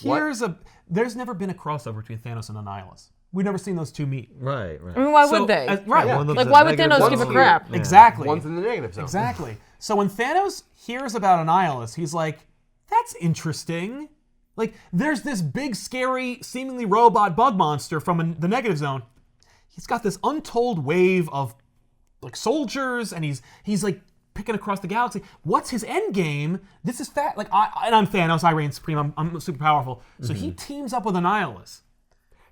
There's never been a crossover between Thanos and Annihilus. We've never seen those two meet. Right. I mean, why would they? Right. Yeah. Why would Thanos give a crap? Yeah. Exactly. One's in the negative zone. Exactly. So when Thanos hears about Annihilus, he's like, that's interesting. There's this big, scary, seemingly robot bug monster from the negative zone. He's got this untold wave of soldiers, and he's picking across the galaxy. What's his end game? This is fat. I'm Thanos. I reign supreme. I'm super powerful. So he teams up with Annihilus.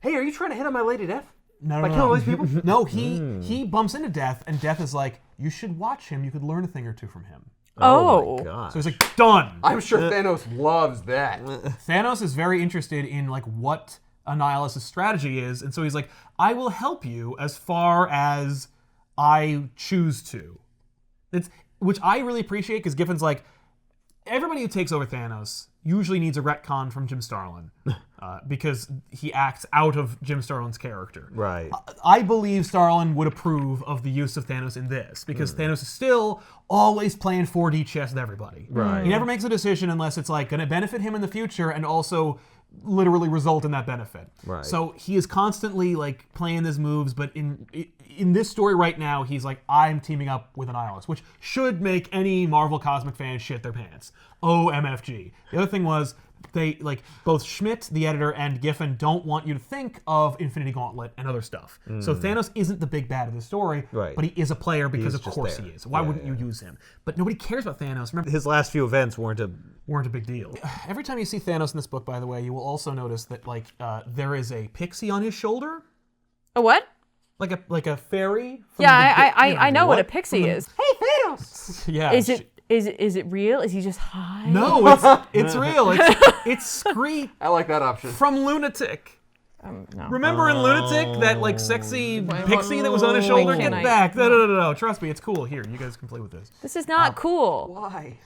Hey, are you trying to hit on my Lady Death? No. Killing all these people? No, he bumps into Death, and Death is like, you should watch him. You could learn a thing or two from him. Oh. My God. So he's like, done. I'm sure Thanos loves that. Thanos is very interested in what Annihilus' strategy is, and so he's like, I will help you as far as I choose to. Which I really appreciate, because Giffen's like, everybody who takes over Thanos usually needs a retcon from Jim Starlin, because he acts out of Jim Starlin's character. Right. I believe Starlin would approve of the use of Thanos in this, because Thanos is still always playing 4D chess with everybody. Right. He never makes a decision unless it's going to benefit him in the future and also literally result in that benefit. Right. So he is constantly playing his moves, but in in this story right now, he's like, I'm teaming up with Annihilus, which should make any Marvel Cosmic fan shit their pants. OMFG. The other thing was, they, like, both Schmidt, the editor, and Giffen don't want you to think of Infinity Gauntlet and other stuff. So Thanos isn't the big bad of the story, but he is a player because of course he is. Why wouldn't you use him? But nobody cares about Thanos. Remember, His last few events weren't a big deal. Every time you see Thanos in this book, by the way, you will also notice that, like, there is a pixie on his shoulder. A what? Like a fairy. From I know what a pixie is. Hey, Thanos! Yeah. Is it real? Is he just high? No, it's real. It's Skrull I like that option. from Lunatic. No. Remember in Lunatic, that like sexy pixie that was on his shoulder? Get back. No. Trust me, it's cool. Here, you guys can play with this. This is not cool. Why?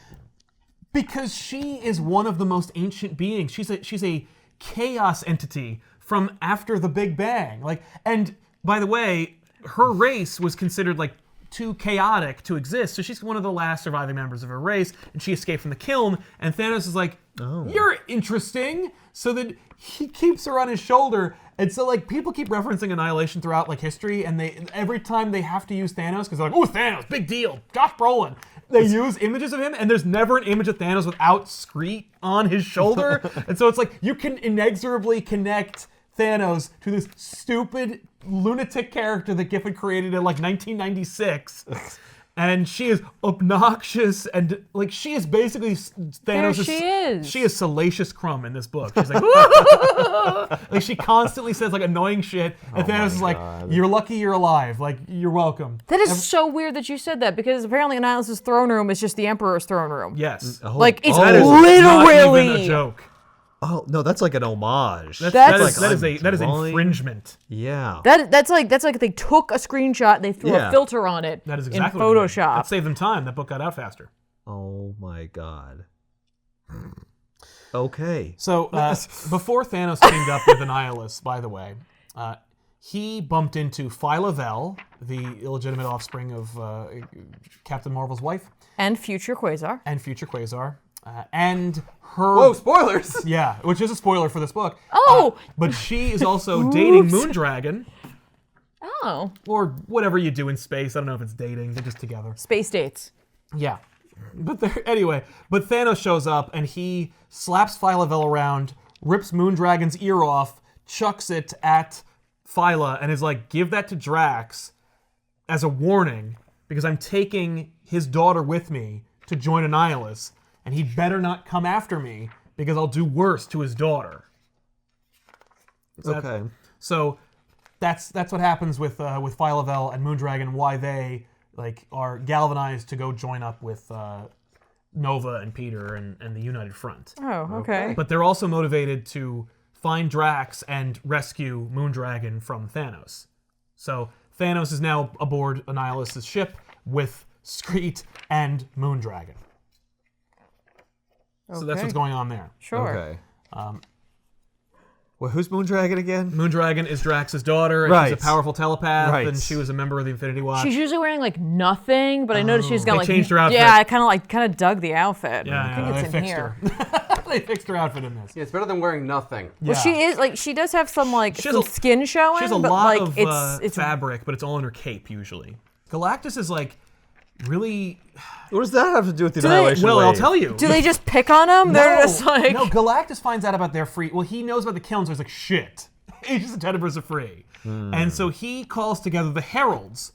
Because she is one of the most ancient beings. She's a chaos entity from after the Big Bang. Like, and by the way, her race was considered like too chaotic to exist, so she's one of the last surviving members of her race, and she escaped from the kiln, and Thanos is like, you're interesting, so that he keeps her on his shoulder, and so like people keep referencing Annihilation throughout like history, and every time they have to use Thanos, because they're like, oh, Thanos, big deal, Josh Brolin, they use images of him, and there's never an image of Thanos without Skrull on his shoulder, and so it's like, you can inexorably connect Thanos to this stupid lunatic character that Giffen created in like 1996, and she is obnoxious, and like she is basically Thanos. There she is. She is Salacious Crumb in this book. She's like, like she constantly says like annoying shit, and Thanos is like, "You're lucky you're alive. Like you're welcome." That is so weird that you said that, because apparently Annihilus' throne room is just the Emperor's throne room. Yes, Like it's that is literally not even a joke. Oh no, that's like an homage. That like is infringement. Yeah. That's like they took a screenshot, they threw a filter on it That is exactly in what they did. Photoshop. That saved them time. That book got out faster. Oh my god. Okay. So before Thanos teamed up with Annihilus, by the way, he bumped into Phyla-Vell, the illegitimate offspring of Captain Marvel's wife, And future Quasar. and her. Whoa, spoilers! Yeah, which is a spoiler for this book. Oh! But she is also dating Moondragon, Oh. or whatever you do in space. I don't know if it's dating. They're just together. Space dates. Yeah. But Thanos shows up and he slaps Phyla-Vell around, rips Moondragon's ear off, chucks it at Phyla, and is like, give that to Drax as a warning, because I'm taking his daughter with me to join Annihilus, and he better not come after me, because I'll do worse to his daughter. Okay. So that's what happens with Phyla-Vell and Moondragon, why they like are galvanized to go join up with Nova and Peter and the United Front. Oh, okay. But they're also motivated to find Drax and rescue Moondragon from Thanos. So Thanos is now aboard Annihilus' ship with Skrull and Moondragon. So that's what's going on there. Sure. Okay. Well, who's Moondragon again? Moondragon is Drax's daughter, and she's a powerful telepath, and she was a member of the Infinity Watch. She's usually wearing like nothing, but I noticed she's got They changed her outfit. Yeah, I kind of dug the outfit. Yeah, I think they it's in fixed here. her. They fixed her outfit in this. Yeah, it's better than wearing nothing. Yeah. Well, she is like she does have some like She has some a- skin showing. She has a but, lot like, of it's fabric, but it's all in her cape usually. Galactus is like really. What does that have to do with the Annihilation Well, I'll Wave? tell you. Do they just pick on him? They're just like No, Galactus finds out about their free. Well, he knows about the kilns, so he's like, shit. He's just intended for free. And so he calls together the heralds.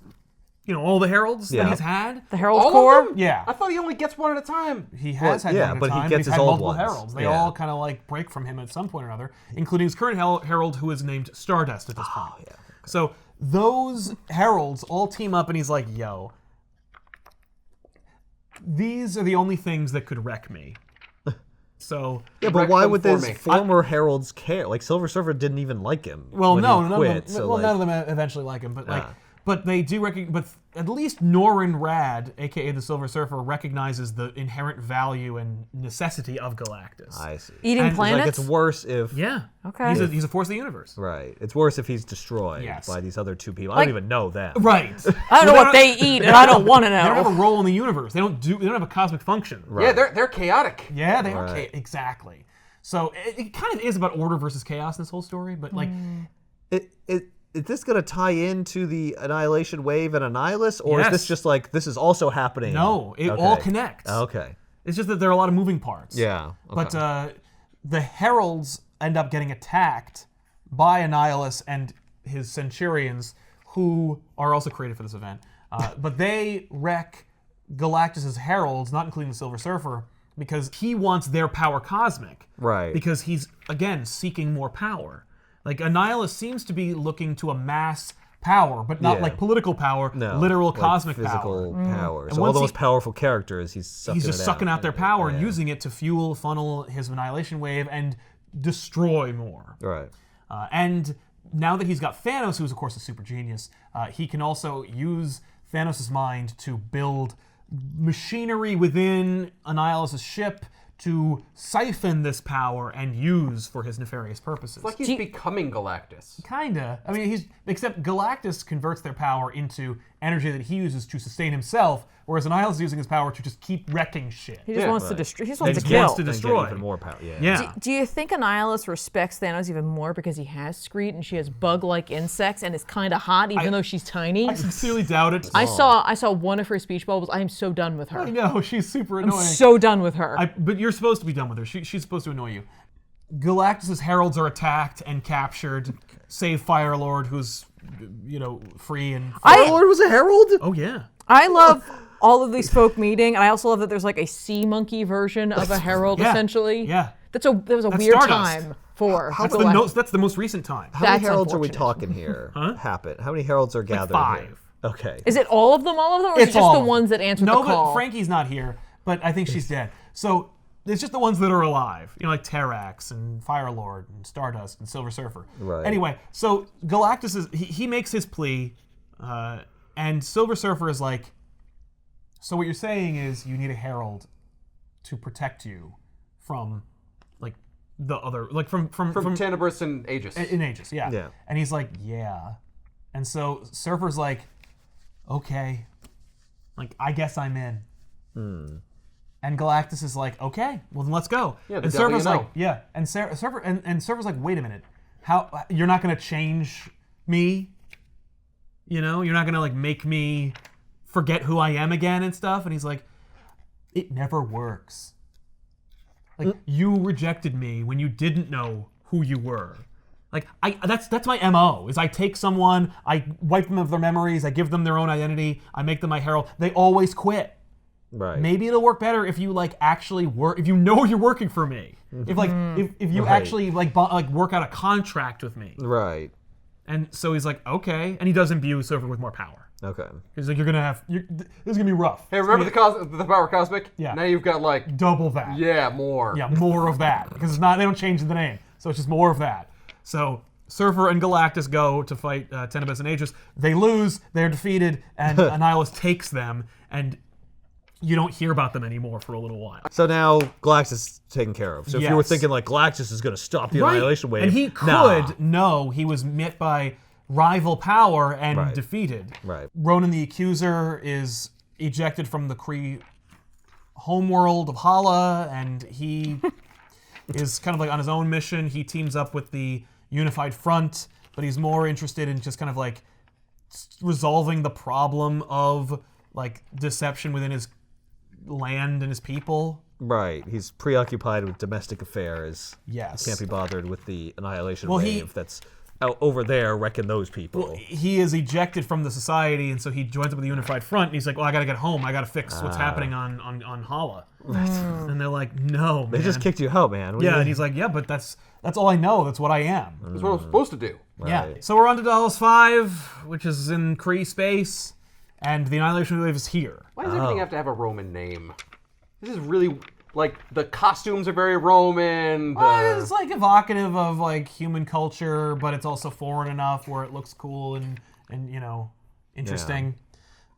You know, all the heralds that he's had. the Herald All of Corps. them? Yeah. I thought he only gets one at a time. He has had yeah, one at a but he time, gets he's his had old multiple ones. heralds. They Yeah. all kind of like break from him at some point or another, including his current herald, who is named Stardust at this point. So those heralds all team up, and he's like, yo, these are the only things that could wreck me. So Yeah, but Wreck why them would for those me. former heralds care? Like Silver Surfer didn't even like him. well, when no, he none quit, of them. so Well, like, none of them eventually like him, but like, but they do but at least Norrin Rad, aka the Silver Surfer, recognizes the inherent value and necessity of Galactus. I see. Eating And, like, Like planets. it's worse if Yeah. Okay. He's a force of the universe. right. It's worse if he's destroyed Yes. by these other two people. I Like- don't even know them. Right. I don't know what they eat, and I don't want to They don't have a know. role in the universe. They don't have a cosmic function. Right. Yeah, they're chaotic. Yeah, they are Right. exactly. So it kind of is about order versus chaos in this whole story, but like It is this going to tie into the Annihilation Wave and Annihilus, or is Yes. this just like this is also happening? No, it all connects. Okay. It's just that there are a lot of moving parts. Yeah. Okay. But the heralds end up getting attacked by Annihilus and his Centurions, who are also created for this event. But they wreck Galactus's heralds, not including the Silver Surfer, because he wants their power cosmic. Right. Because he's, again, seeking more power. Like, Annihilus seems to be looking to amass power, but not like political power, literal like cosmic physical power. And So all once the most powerful characters, he's just sucking out their power and using it to funnel his Annihilation Wave and destroy more. Right. And now that he's got Thanos, who's of course a super genius, he can also use Thanos' mind to build machinery within Annihilus' ship to siphon this power and use for his nefarious purposes. It's like he's becoming Galactus. Kinda. I mean, except Galactus converts their power into energy that he uses to sustain himself, whereas Annihilus is using his power to just keep wrecking shit. He just wants to destroy. He just He wants to just kill. wants to destroy. Even more power. Yeah. Yeah. Do you think Annihilus respects Thanos even more because he has Skreet and she has bug-like insects and is kind of hot even though she's tiny? I sincerely doubt it. I saw one of her speech bubbles. I am so done with her. I know, she's super annoying. So done with her. But you're supposed to be done with her. She's supposed to annoy you. Galactus' heralds are attacked and captured, save Firelord, who's, free and... Firelord was a herald? Oh, yeah. I love all of these folk meeting, and I also love that there's like a sea monkey version of a herald, Yeah. essentially. Yeah. That was a weird Stardust. time for That's the most recent time. How many That's heralds are we unfortunate. talking here? Happen. How many heralds are gathered 5. here? Okay. Is it all of them, or is it just all the of them. ones that answered No, the call? but Frankie's not here, but I think she's dead. So it's just the ones that are alive. Like Terrax and Firelord and Stardust and Silver Surfer. Right. Anyway, so Galactus he makes his plea, and Silver Surfer is like, so what you're saying is you need a herald to protect you from, like, the other, like from Tanibris and Aegis. in Aegis, yeah. Yeah. And he's like, yeah. And so Surfer's like, okay, like, I guess I'm in. And Galactus is like, okay, well then let's go. Yeah, the and devil Surfer's you know. like, yeah. And Surfer's like, wait a minute, how you're not gonna change me? You're not gonna like make me forget who I am again and stuff. And he's like, it never works. Like, you rejected me when you didn't know who you were. Like, that's my MO, is I take someone, I wipe them of their memories, I give them their own identity, I make them my herald. They always quit. Right. Maybe it'll work better if you like actually work, if you know you're working for me. If like if you Right. actually like work out a contract with me. Right. And so he's like, okay, and he does imbue Surfer with more power. Okay. He's like, this is gonna be rough. Hey, remember the power cosmic? Yeah. Now you've got like Double that. yeah, more. Yeah, more of that. Because they don't change the name. So it's just more of that. So Surfer and Galactus go to fight Tenebris and Aegis. They lose, they're defeated, and Annihilus takes them, and you don't hear about them anymore for a little while. So now Galactus is taken care of. So if you were Yes. thinking like Galactus is going to stop the Annihilation Wave, And he could nah. know he was met by rival power and Right. defeated. Right. Ronan the Accuser is ejected from the Kree homeworld of Hala, and he is kind of like on his own mission. He teams up with the Unified Front, but he's more interested in just kind of like resolving the problem of like deception within his land and his people. Right. He's preoccupied with domestic affairs. Yes. He can't be bothered with the Annihilation Well, Wave that's out over there wrecking those people. Well, he is ejected from the society, and so he joins up with the Unified Front, and he's like, well, I gotta get home. I gotta fix what's happening on Hala. And they're like, no, They man. just kicked you out, man. What do Yeah, you and he's like, yeah, but that's all I know. That's what I am. That's what I'm supposed to do. Yeah. Right. So we're on to Dallas 5, which is in Kree space, and the Annihilation Wave is here. Why does everything have to have a Roman name? This is really like the costumes are very Roman. It's like evocative of like human culture, but it's also foreign enough where it looks cool and interesting.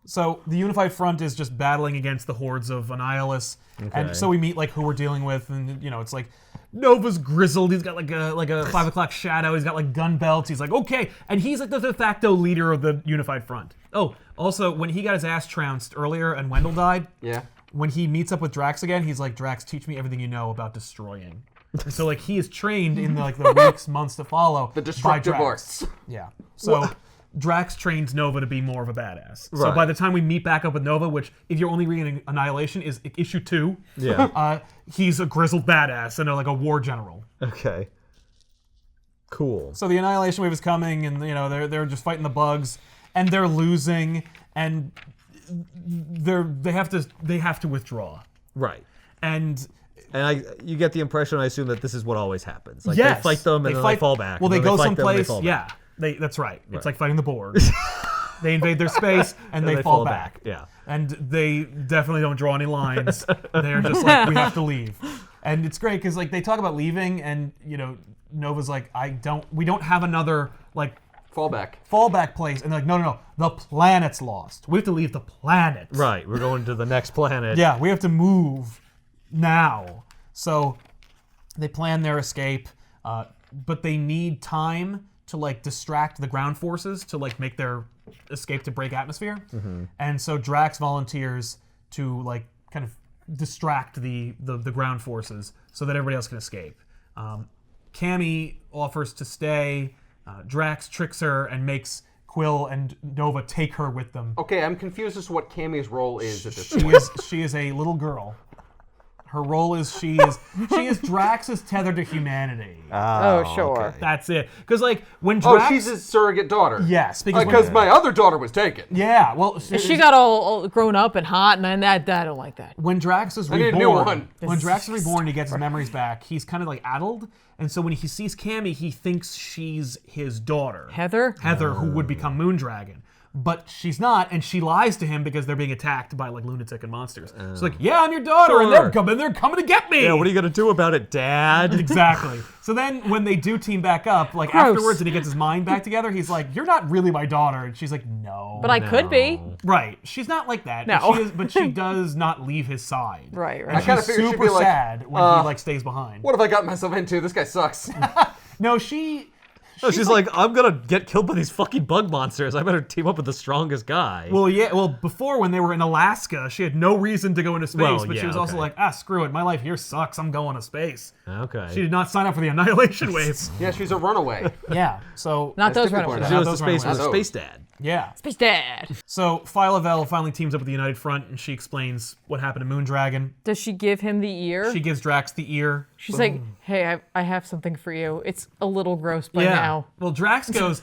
So the Unified Front is just battling against the hordes of Annihilus, and so we meet like who we're dealing with, and it's like Nova's grizzled. He's got like a 5 o'clock shadow. He's got like gun belts. He's like, okay, and he's like the de facto leader of the Unified Front. Oh, also when he got his ass trounced earlier and Wendell died. Yeah. When he meets up with Drax again, he's like, Drax, teach me everything you know about destroying. And so like he is trained in the weeks, months to follow. The by destructive Drax. arts. Yeah. So Drax trains Nova to be more of a badass. So Right. by the time we meet back up with Nova, which if you're only reading Annihilation is issue 2, he's a grizzled badass and like a war general. Okay. Cool. So the Annihilation wave is coming, and they're just fighting the bugs, and they're losing, and they have to withdraw. Right. And you get the impression, I assume, that this is what always happens. Like yes, they fight them and then they fall back. Well, they and go then fight them and they someplace. fall Yeah, back. that's right. It's like fighting the Borg. They invade their space and they fall back. Yeah. And they definitely don't draw any lines. They're just like, we have to leave. And it's great because like they talk about leaving, and Nova's like, we don't have another like fallback place, and they're like, no, the planet's lost. We have to leave the planet. Right. We're going to the next planet. Yeah, we have to move now. So they plan their escape, but they need time to like distract the ground forces to like make their escape to break atmosphere. And so Drax volunteers to like kind of distract the ground forces so that everybody else can escape. Cammy offers to stay. Drax tricks her and makes Quill and Nova take her with them. Okay, I'm confused as to what Cammy's role is at this point. She is a little girl. Her role is she is Drax's tether to humanity. Oh, sure. Okay. That's it. Because like when Drax, she's his surrogate daughter. yes, Because my other daughter was taken. yeah, well, She got all grown up and hot, and then that I don't like that. when Drax is I need a reborn, new one. when Drax is reborn, he gets his memories back. He's kind of like addled, and so when he sees Cammy, he thinks she's his daughter, Heather? who would become Moondragon. But she's not, and she lies to him because they're being attacked by like lunatic and monsters. She's like, "Yeah, I'm your daughter, and they're coming to get me." Yeah, what are you gonna do about it, Dad? Exactly. So then when they do team back up, like Gross. afterwards, and he gets his mind back together, he's like, "You're not really my daughter," and she's like, "No." But I could be. Right. She's not like that. No. But she does not leave his side. Right, And right. I kinda she's figured she'd super be like, sad when he like stays behind. What have I got myself into? This guy sucks. No, she's She's like, I'm gonna get killed by these fucking bug monsters. I better team up with the strongest guy. Well, yeah. Well, before when they were in Alaska, she had no reason to go into space, Well, but she yeah, was also okay. like, screw it, my life here sucks. I'm going to space. Okay. She did not sign up for the Annihilation wave. Yeah, she's a runaway. Yeah. So Not those different runaways. She goes to those space with runaways. a space dad. yeah. Space Dad. So Phyla-Vell finally teams up with the United Front, and she explains what happened to Moondragon. Does she give him the ear? She gives Drax the ear. She's like, hey, I have something for you. It's a little gross by now. Well, Drax goes,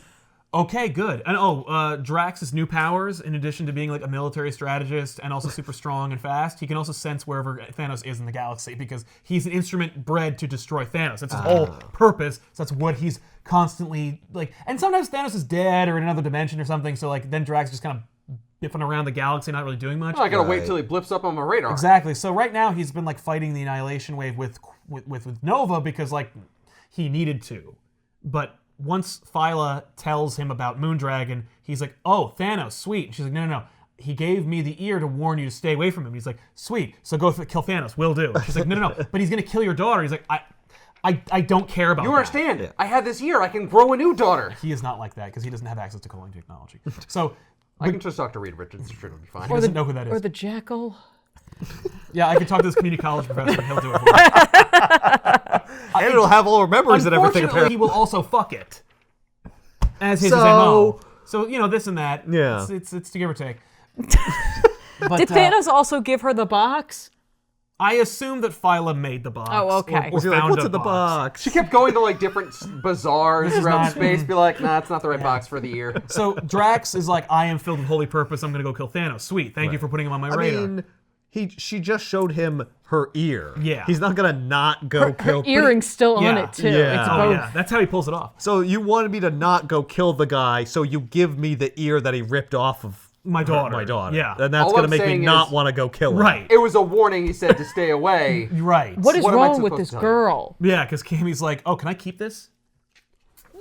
okay, good. And Drax's new powers, in addition to being like a military strategist and also super strong and fast, he can also sense wherever Thanos is in the galaxy because he's an instrument bred to destroy Thanos. That's his whole purpose. So that's what he's constantly like. And sometimes Thanos is dead or in another dimension or something. So like then Drax just kind of biffing around the galaxy, not really doing much. I gotta wait till he blips up on my radar. Exactly. So right now he's been like fighting the Annihilation wave with Nova because like he needed to, but once Phyla tells him about Moondragon, he's like, "Oh, Thanos, sweet." And she's like, "No. He gave me the ear to warn you to stay away from him." He's like, "Sweet. So go kill Thanos. Will do." She's like, "No. But he's gonna kill your daughter." He's like, I don't care about You that." understand? I had this ear. I can grow a new daughter. He is not like that because he doesn't have access to calling technology. So I can trust Dr. Reed Richards. It's sure it'll be fine. he doesn't know who that Or is. the jackal. Yeah, I could talk to this community college professor and he'll do it for me. And it'll have all our memories and everything. Unfortunately, he will also fuck it. As his So- MO. So, this and that. Yeah. It's to give or take. But, Did Thanos also give her the box? I assume that Phyla made the box. Oh, okay. Or Was he like, found what's a in the box? She kept going to like different bazaars is around not- space, be like, nah, it's not the right box for the ear. So Drax is like, I am filled with holy purpose. I'm going to go kill Thanos. Sweet. Thank you for putting him on my I radar. mean, she just showed him her ear. Yeah. He's not gonna not go kill. Her earring's still on Yeah. it, too. Yeah. It's Oh, both. yeah. That's how he pulls it off. So you wanted me to not go kill the guy, so you give me the ear that he ripped off of My daughter. My daughter. Yeah. And that's All gonna I'm make me saying not is- want to go kill him. Right. It was a warning. He said to stay away. Right. What is What am I wrong with supposed this to tell you? girl? Yeah, because Cammy's like, oh, can I keep this?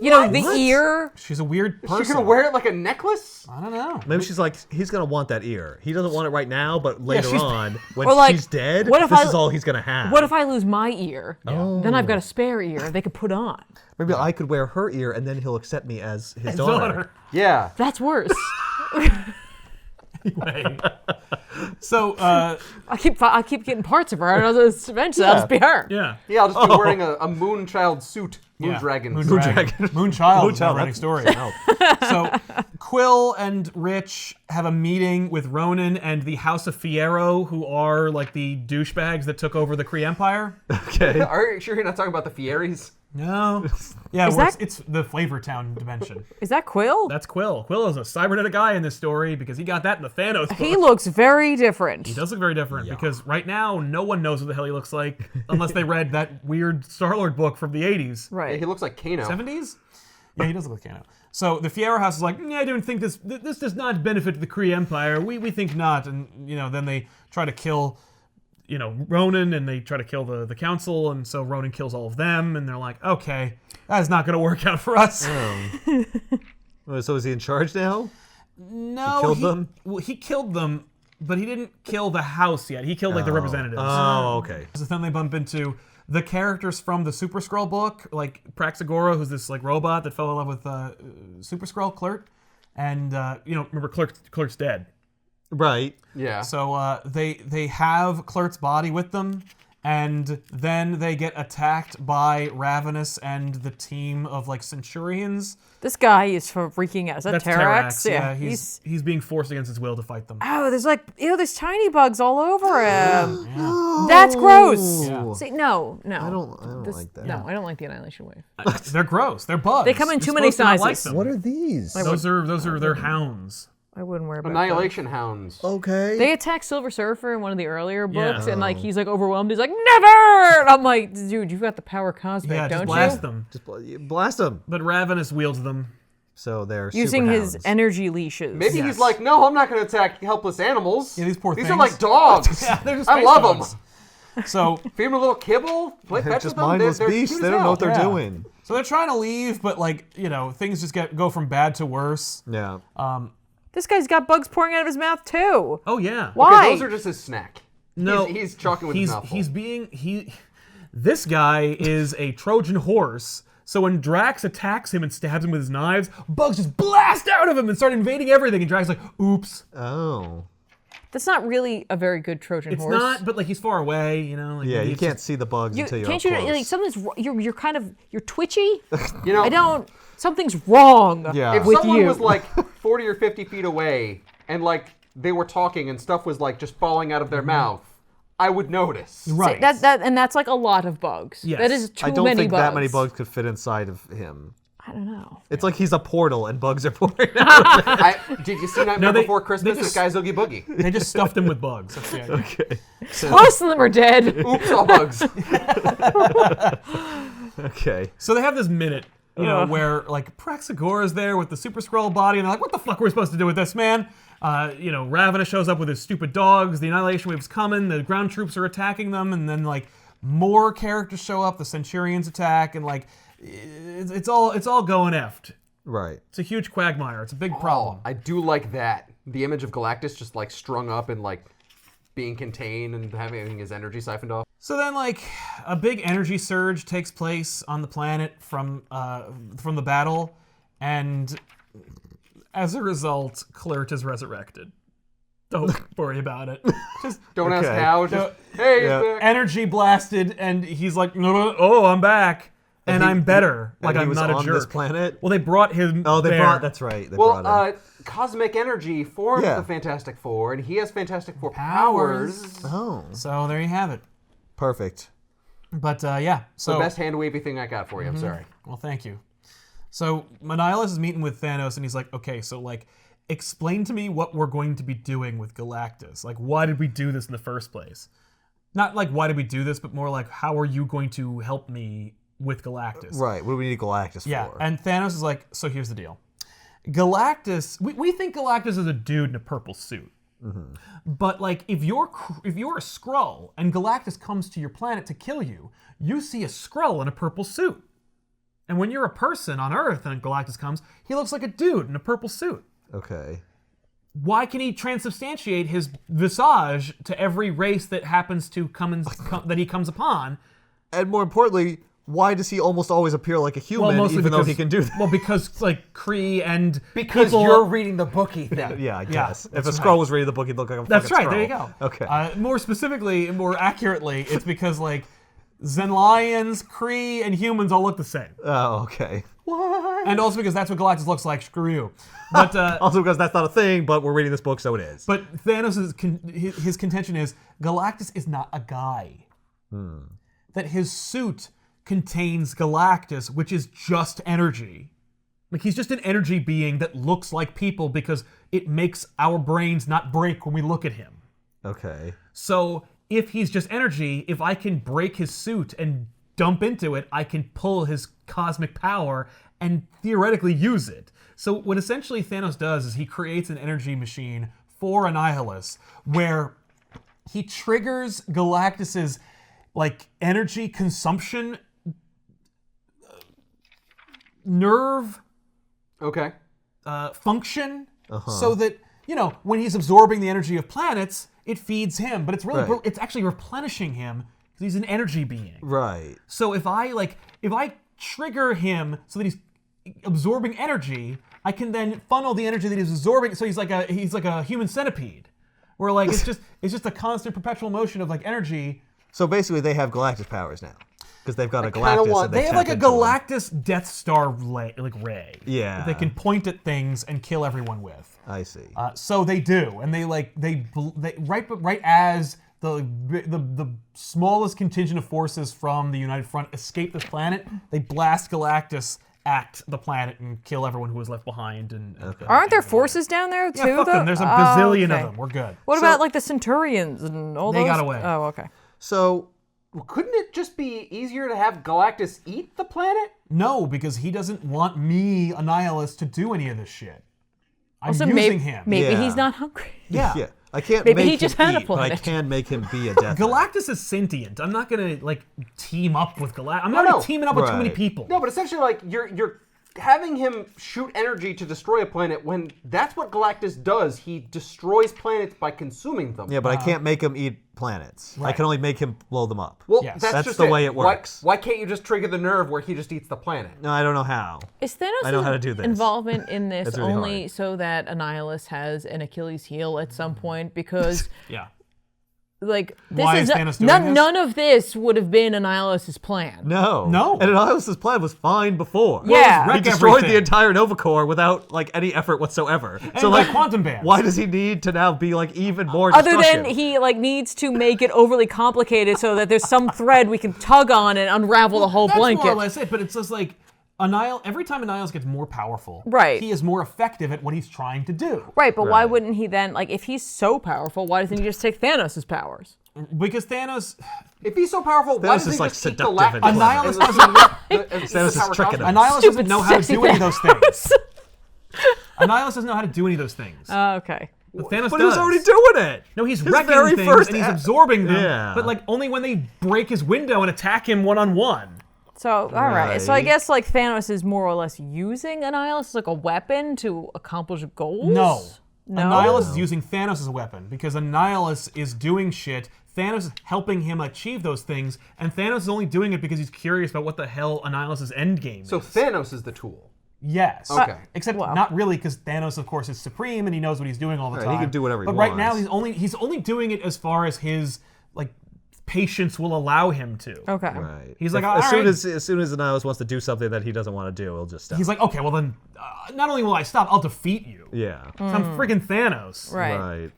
The ear. She's a weird person. She's gonna wear it like a necklace? I don't know. Maybe she's like, he's gonna want that ear. He doesn't want it right now, but later she's- on, when Or like, she's dead, what if this I- is all he's gonna have. What if I lose my ear? Then I've got a spare ear they could put on. Maybe I could wear her ear, and then he'll accept me as his daughter. Yeah. That's worse. Anyway, so I keep getting parts of her. I don't know. Eventually, I'll just be her. yeah. Yeah, I'll just be wearing a Moonchild suit. Moondragon. Moonchild. Never-ending story. No. So Quill and Rich have a meeting with Ronan and the House of Fierro, who are like the douchebags that took over the Kree Empire. Okay. Are you sure you're not talking about the Fieries? No. Yeah, Is well, that- it's the Flavor Town dimension. Is that Quill? That's Quill. Quill is a cybernetic guy in this story because he got that in the Thanos book. He looks very different. He does look very different because right now no one knows what the hell he looks like unless they read that weird Star-Lord book from the 80s. Yeah, Right. he looks like Kano. 70s? Yeah, he does look like Kano. So the Fierro House is like, I don't think this does not benefit the Kree Empire. We think not. And, then they try to kill, Ronan, and they try to kill the council, and so Ronan kills all of them, and they're like, okay, that's not going to work out for us. Oh, so is he in charge now? No, He killed them? Well, he killed them, but he didn't kill the house yet. He killed, the representatives. Oh, okay. So then they bump into the characters from the Super Skrull book, like Praxagora, who's this like robot that fell in love with Super Skrull Clerk, and remember Clerk's dead. Right. Yeah. So they have Clerk's body with them, and then they get attacked by Ravenous and the team of like Centurions. This guy is freaking out. Is that That's Terax? Yeah, he's being forced against his will to fight them. Oh, there's tiny bugs all over him. That's gross. Yeah. See, no. I don't like that. No, I don't like the Annihilation wave. They're gross. They're bugs. They come in You're too many supposed to not like sizes. them. What are these? Those are their hounds. I wouldn't worry about Annihilation Hounds. Okay. They attack Silver Surfer in one of the earlier books, Yeah. and like he's like overwhelmed. He's like, never! And I'm like, dude, you've got the power cosmic, Yeah, don't just blast you? them. Just blast them. But Ravenous wields them. So they're Using super his hounds. energy leashes. Maybe Yes. he's like, no, I'm not going to attack helpless animals. Yeah, these poor These things. are like dogs. Yeah, they're just I space love dogs. them. So Feed them a little kibble. Play They're fetch just with them. mindless They're beasts. cute They as don't know hell. what they're Yeah. doing. So they're trying to leave, but like things just go from bad to worse. Yeah. This guy's got bugs pouring out of his mouth too. Oh yeah. Why? Okay, those are just his snack. No, he's chalking with his mouth full. This guy is a Trojan horse. So when Drax attacks him and stabs him with his knives, bugs just blast out of him and start invading everything. And Drax is like, oops. Oh. That's not really a very good Trojan It's horse. not, but like he's far away, Like, Yeah, maybe you it's can't just- see the bugs until you're Can't up you close. like something's you're twitchy? You know, Something's wrong. Yeah. if with someone you. was like 40 or 50 feet away and like they were talking and stuff was like just falling out of their mouth, I would notice. Right. That's like a lot lot of bugs. Yes. That is too I don't many think bugs. that many bugs could fit inside of him. I don't know. It's like he's a portal and bugs are pouring out. Did you see Nightmare they- Before Christmas? they just- This guy's Oogie Boogie. They just stuffed him with bugs. That's the idea. Okay. Most of them are dead. Oops, all bugs. Okay. So they have this minute, where like Praxagora's there with the Super Skrull body, and they're like, "What the fuck are we supposed to do with this, man?" Ravenous shows up with his stupid dogs. The Annihilation Wave's coming. The ground troops are attacking them, and then like more characters show up. The Centurions attack, and like it's all going effed. Right. It's a huge quagmire. It's a big problem. I do like that. The image of Galactus just like strung up and like being contained and having his energy siphoned off. So then, like, a big energy surge takes place on the planet from the battle, and as a result, Kl'rt is resurrected. Don't worry about it. Just Don't ask Okay. how. Just hey, Yeah. he's back. energy blasted, and he's like, no, oh, I'm back, and I'm better. Like, he I'm was not a on jerk. this planet. Well, they brought him. Oh, they there. brought. That's right. They Well, brought him. cosmic energy formed Yeah. the Fantastic Four, and he has Fantastic Four powers. Oh, So there you have it. perfect. But yeah, so The best hand wavy thing I got for you. I'm sorry. well, thank you. So Annihilus is meeting with Thanos, and he's like, okay, so like, explain to me what we're going to be doing with Galactus. Like, why did we do this in the first place? Not like, why did we do this, but more like, how are you going to help me with Galactus? Right. What do we need Galactus Yeah, for? and Thanos is like, so here's the deal. Galactus, we think Galactus is a dude in a purple suit. But like, if you're a Skrull and Galactus comes to your planet to kill you, you see a Skrull in a purple suit. And when you're a person on Earth and Galactus comes, he looks like a dude in a purple suit. Okay. Why can he transubstantiate his visage to every race that happens to that he comes upon? And more importantly, why does he almost always appear like a human, mostly even though because- he can do that? Well, because like Kree and Because people, you're reading the book, Ethan. Yeah, I guess. If a that's Skrull was reading the book, he'd look like a That's fucking right. There you Skrull. go. Okay. More specifically, more accurately, it's because like Zenlians, Kree, and humans all look the same, Oh, okay. What? and also because that's what Galactus looks like. Screw you. But Also because that's not a thing, but we're reading this book, so it is. but Thanos' his contention is Galactus is not a guy. That his suit contains Galactus, which is just energy. Like he's just an energy being that looks like people because it makes our brains not break when we look at him. Okay. So if he's just energy, if I can break his suit and dump into it, I can pull his cosmic power and theoretically use it. So what essentially Thanos does is he creates an energy machine for Annihilus where he triggers Galactus's like energy consumption nerve Okay. function so that, you know, when he's absorbing the energy of planets, it feeds him, but it's really Right. it's actually replenishing him because he's an energy being. Right. So if I trigger him so that he's absorbing energy, I can then funnel the energy that he's absorbing. So he's like a human centipede, where like it's just a constant perpetual motion of like energy. So basically, they have Galactus powers now. Because they've got a kinda Galactus. want- And They have tap like a into him. Galactus Death Star ray. Yeah. That they can point at things and kill everyone with. I see. So they do, and they right as the smallest contingent of forces from the United Front escape this planet, they blast Galactus at the planet and kill everyone who was left behind. And Aren't there forces down there too? Yeah, fuck though? them. There's a Oh, bazillion okay. of them. We're good. What about like the Centurions and all They those? got away. Oh, okay. So, Well, couldn't it just be easier to have Galactus eat the planet? No, because he doesn't want me, Annihilus, to do any of this shit. I'm Also, using him. maybe Yeah. he's not hungry. Yeah. I can't Maybe make he just him had a eat, but I planet. can make him be a death. Galactus is sentient. I'm not gonna like team up with Galactus. I'm not No, gonna teaming up with too many Right. people. No, but essentially, like you're having him shoot energy to destroy a planet when that's what Galactus does. He destroys planets by consuming them. Yeah, but I can't make him eat planets. I can only make him blow them up. Well, Yes. that's That's just the way it works. Why can't you just trigger the nerve where he just eats the planet? No, I don't know how. Is Thanos' I know how to do this. involvement in this It's really only hard. so that Annihilus has an Achilles heel at some point? Because Yeah. like this Why is is Thanos doing this? none of this would have been Annihilus' plan. No. No. And Annihilus' plan was fine before. Yeah. He Wreck destroyed everything. the entire Nova Corps without like any effort whatsoever. And so like like, quantum bands. why does he need to now be like even more Other destruction? than he like needs to make it overly complicated so that there's some thread we can tug on and unravel the whole That's blanket. more or less it, but it's just like every time Annihilus gets more powerful, Right. he is more effective at what he's trying to do. Right, but why Right. wouldn't he then like if he's so powerful, why doesn't he just take Thanos' powers? Because Thanos If he's so powerful, why Thanos doesn't is, he like, just eat seductive Galactus? and clever. Annihilus doesn't Thanos is tricking him. Annihilus doesn't know how to sexy do any of those Thanos. things. Annihilus doesn't know how to do any of those things. Okay. But Thanos But does. he's already doing it. No, he's His wrecking very things first and he's a- absorbing them. Yeah. But like only when they break his window and attack him one-on-one. So all right. So I Right. guess like Thanos is more or less using Annihilus as like a weapon to accomplish goals? No. No. Annihilus is using Thanos as a weapon because Annihilus is doing shit. Thanos is helping him achieve those things, and Thanos is only doing it because he's curious about what the hell Annihilus' endgame So is. Thanos is the tool. Yes. Okay. Except Well. not really, because Thanos, of course, is supreme and he knows what he's doing all the Right, time. he can do whatever he But right now, wants. he's only doing it as far as his like patience will allow him to. Okay. Right. He's like, as "All soon right." as soon as Annihilus wants to do something that he doesn't want to do, he'll just stop. He's like, okay, well then, not only will I stop, I'll defeat you. yeah. I'm freaking Thanos. Right. Right.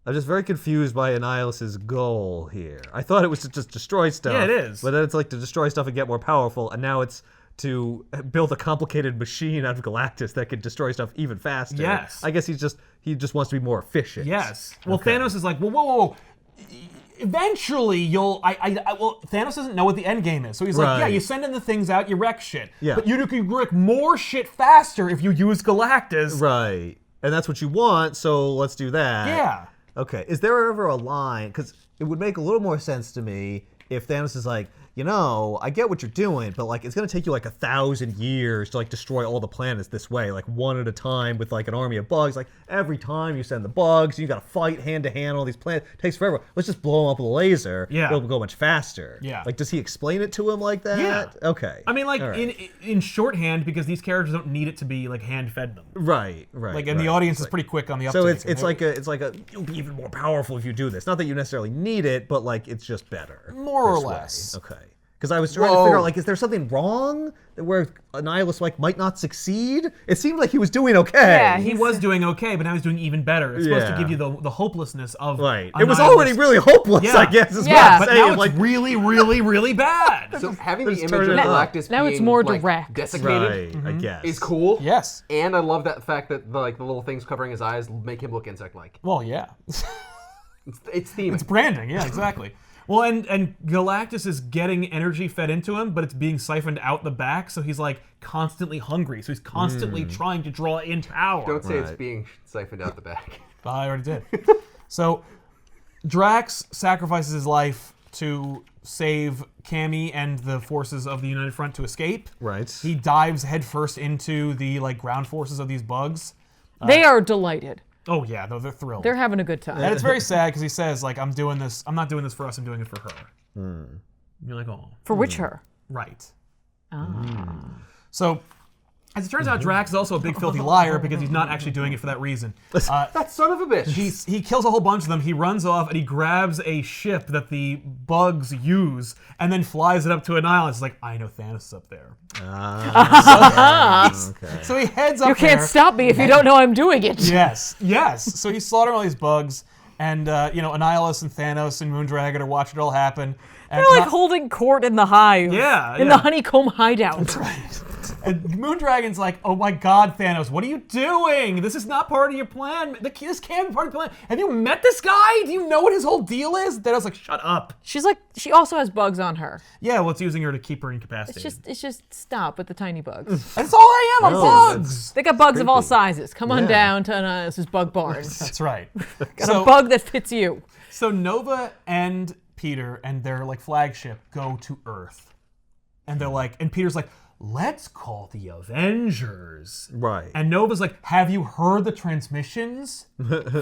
I'm just very confused by Annihilus' goal here. I thought it was to just destroy stuff. Yeah, it is. But then it's like to destroy stuff and get more powerful, and now it's to build a complicated machine out of Galactus that can destroy stuff even faster. Yes. I guess he just wants to be more efficient. Yes. Well, Thanos is like, whoa, whoa, whoa. Eventually, you'll. Well, Thanos doesn't know what the end game is, so he's like, yeah, Right. you send in the things out, you wreck shit. Yeah. But you can wreck more shit faster if you use Galactus. Right. And that's what you want, so let's do that. Yeah. Okay. Is there ever a line? Because it would make a little more sense to me if Thanos is like, I get what you're doing, but like it's gonna take you like 1,000 years to like destroy all the planets this way, like one at a time with like an army of bugs. Like every time you send the bugs, you gotta fight hand to hand on all these planets. It takes forever. Let's just blow them up with a laser. Yeah. It'll go much faster. Yeah. Like, does he explain it to him like that? Yeah. Okay. I mean, like All right. in shorthand, because these characters don't need it to be like hand fed them. Right. Like, and the audience is pretty quick on the uptake. So it's like a you'll be even more powerful if you do this. Not that you necessarily need it, but like it's just better. More or this way. less. Okay. Because I was trying to figure out, like, is there something wrong where Annihilus like might not succeed? It seemed like he was doing okay. Yeah, he was doing okay, but now he's doing even better. It's supposed to give you the hopelessness of Right. Annihilus. It was already really hopeless, Yeah. I guess. Is Yeah. what But I'm now saying. it's Like, really, really, really bad. So having the Let's image turn of it up. Galactus Now it's being, more like, direct. desiccated right. I guess. is cool. Yes. And I love that fact that the little things covering his eyes make him look insect-like. Well, yeah. It's theming. It's branding. Yeah, exactly. Well, and Galactus is getting energy fed into him, but it's being siphoned out the back, so he's like constantly hungry. So he's constantly trying to draw in power. Don't say it's Right. being siphoned out the back. I already did. So Drax sacrifices his life to save Cammy and the forces of the United Front to escape. Right. He dives headfirst into the like ground forces of these bugs. They are delighted. Oh yeah, they're thrilled. They're having a good time. And it's very sad because he says like, I'm not doing this for us, I'm doing it for her. You're like, oh, For which her? right. So, as it turns out, Drax is also a big filthy liar because he's not actually doing it for that reason. That son of a bitch. He kills a whole bunch of them. He runs off and he grabs a ship that the bugs use and then flies it up to Annihilus. It's like, I know Thanos is up there. Okay. So he heads up You can't there. stop me if you don't know I'm doing it. Yes. So he's slaughtering all these bugs, and Annihilus and Thanos and Moondragon are watching it all happen. And They're like holding court in the hive. Yeah, In yeah. the honeycomb hideout. And Moondragon's like, oh my god, Thanos, what are you doing? This is not part of your plan. This can't be part of your plan. Have you met this guy? Do you know what his whole deal is? Thanos like, shut up. She's like, she also has bugs on her. Yeah, well, it's using her to keep her incapacitated. It's just stop with the tiny bugs. That's all I am. I'm bugs. They got bugs of all creepy. sizes. Come on Yeah. down to Annihilus's bug barn. That's right. Got a bug that fits you. So Nova and Peter and their like flagship go to Earth, and they're like, and Peter's like, let's call the Avengers. Right. And Nova's like, have you heard the transmissions?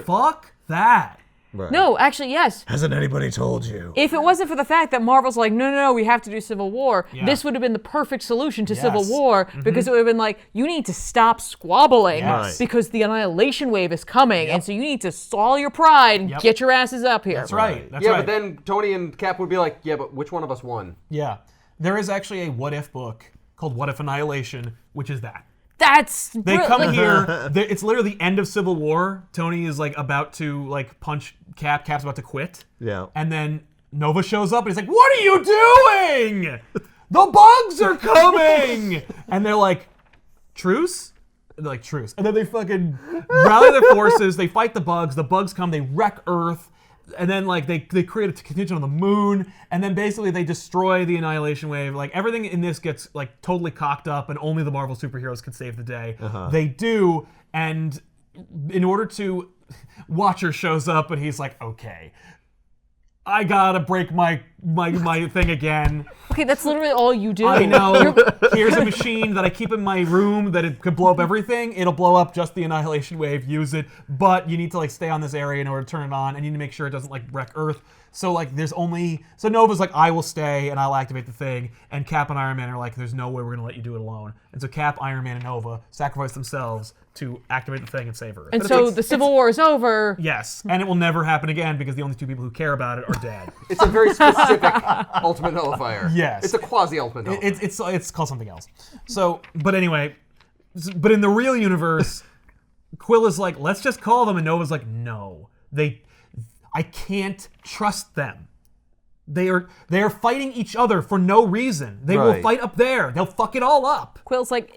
Fuck that. Right. No, actually, yes. Hasn't anybody told you? If it wasn't for the fact that Marvel's like, no, we have to do Civil War, Yeah. this would have been the perfect solution to Yes. Civil War because it would have been like, you need to stop squabbling Yes. because the Annihilation wave is coming, and so you need to swallow your pride and Yep. get your asses up here. That's right. That's yeah, right. but then Tony and Cap would be like, yeah, but which one of us won? Yeah. There is actually a what if book called What If Annihilation, which is that. That's They come here. It's literally the end of Civil War. Tony is like about to like punch Cap. Cap's about to quit. Yeah. And then Nova shows up and he's like, "What are you doing? The bugs are coming!" And they're like, "Truce?" And they're like, "Truce." And then they fucking rally their forces. They fight the bugs. The bugs come. They wreck Earth. And then like they create a contingent on the moon, and then basically they destroy the Annihilation Wave. Like everything in this gets like totally cocked up, and only the Marvel superheroes can save the day. They do, and in order to, Watcher shows up, and he's like, "Okay, I gotta break my thing again. Okay, that's literally all you do. I know. Here's a machine that I keep in my room that it could blow up everything. It'll blow up just the Annihilation Wave. Use it, but you need to like stay on this area in order to turn it on. I need to make sure it doesn't like wreck Earth. So like so Nova's like, I will stay and I'll activate the thing. And Cap and Iron Man are like, there's no way we're gonna let you do it alone. And so Cap, Iron Man, and Nova sacrifice themselves to activate the thing and save Earth. And so the Civil War is over. Yes, and it will never happen again because the only two people who care about it are dead. It's a very specific Ultimate Nullifier. Yes. It's a quasi-Ultimate Nullifier. It's called something else. So, but anyway, but in the real universe, Quill is like, let's just call them, and Nova's like, no, I can't trust them. They are fighting each other for no reason. They will Right. fight up there. They'll fuck it all up. Quill's like,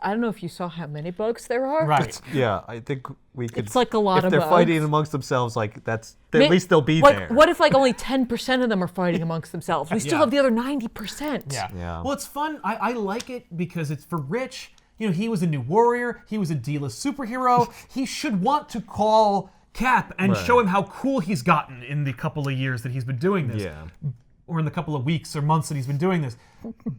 I don't know if you saw how many bugs there are. Right. Yeah, I think we could. It's like a lot if of they're bugs. fighting amongst themselves, like at least they'll be there. What if like only 10% of them are fighting amongst themselves? We still Yeah. have the other 90%. Yeah. Well, it's fun. I like it because it's for Rich. You know, he was a new warrior. He was a D-list superhero. He should want to call Cap and Right. show him how cool he's gotten in the couple of years that he's been doing this. Yeah. or in the couple of weeks or months that he's been doing this.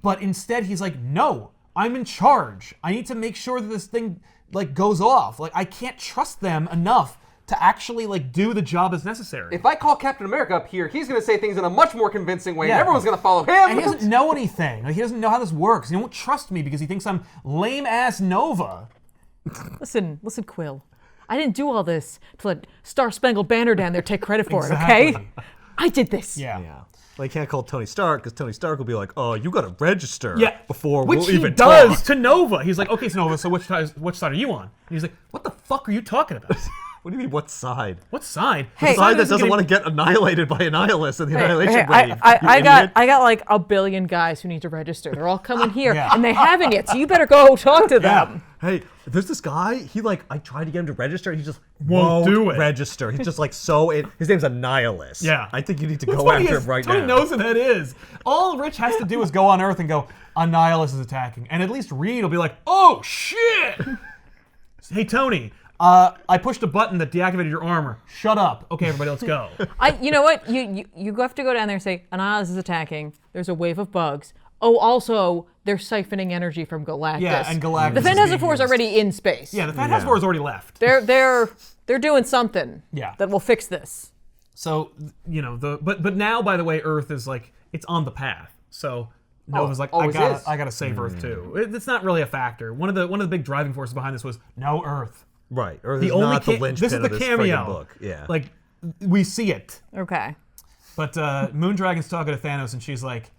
But instead, he's like, no, I'm in charge. I need to make sure that this thing like goes off. Like I can't trust them enough to actually like do the job as necessary. If I call Captain America up here, he's going to say things in a much more convincing way, Yeah. and everyone's going to follow him. And he doesn't know anything. Like he doesn't know how this works. He won't trust me because he thinks I'm lame-ass Nova. Listen, Quill. I didn't do all this to let Star Spangled Banner down there take credit for it, okay? I did this. Yeah. Yeah. Well, you can't call Tony Stark because Tony Stark will be like, "Oh, you got to register before Which we'll he even does talk." to Nova. He's like, okay, so Nova, so which side are you on? And he's like, what the fuck are you talking about? What do you mean? What side? What side? Hey, The side that isn't doesn't getting- want to get annihilated by Annihilus and the Annihilation Hey, wave. I idiot. got like a billion guys who need to register. They're all coming here, Yeah. and they haven't yet. So you better go talk to them. Hey, there's this guy. He like I tried to get him to register. He just Won't do it. register. He's just like so. His name's Annihilus. Yeah. I think you need to What's go funny after is him right Tony now. knows who that is. All Rich has to do is go on Earth and go, Annihilus is attacking. And at least Reed will be like, oh, shit! Hey, Tony, I pushed a button that deactivated your armor. Shut up. Okay, everybody, let's go. You know what? You have to go down there and say, Annihilus is attacking. There's a wave of bugs. Oh, also, they're siphoning energy from Galactus. Yeah, and Galactus The is Fantastic being Four is used. already in space. Yeah, the Fantastic Four has already left. They're doing something. Yeah. That will fix this. So, you know, but now, by the way, Earth is like, it's on the path. So Nova's like, I always is. gotta save Earth too. It's not really a factor. One of the big driving forces behind this was no Earth. Right. Or The this is only not the linchpin this is the of this cameo friggin' book. Yeah. Like we see it. Okay. But Moondragon's talking to Thanos, and she's like,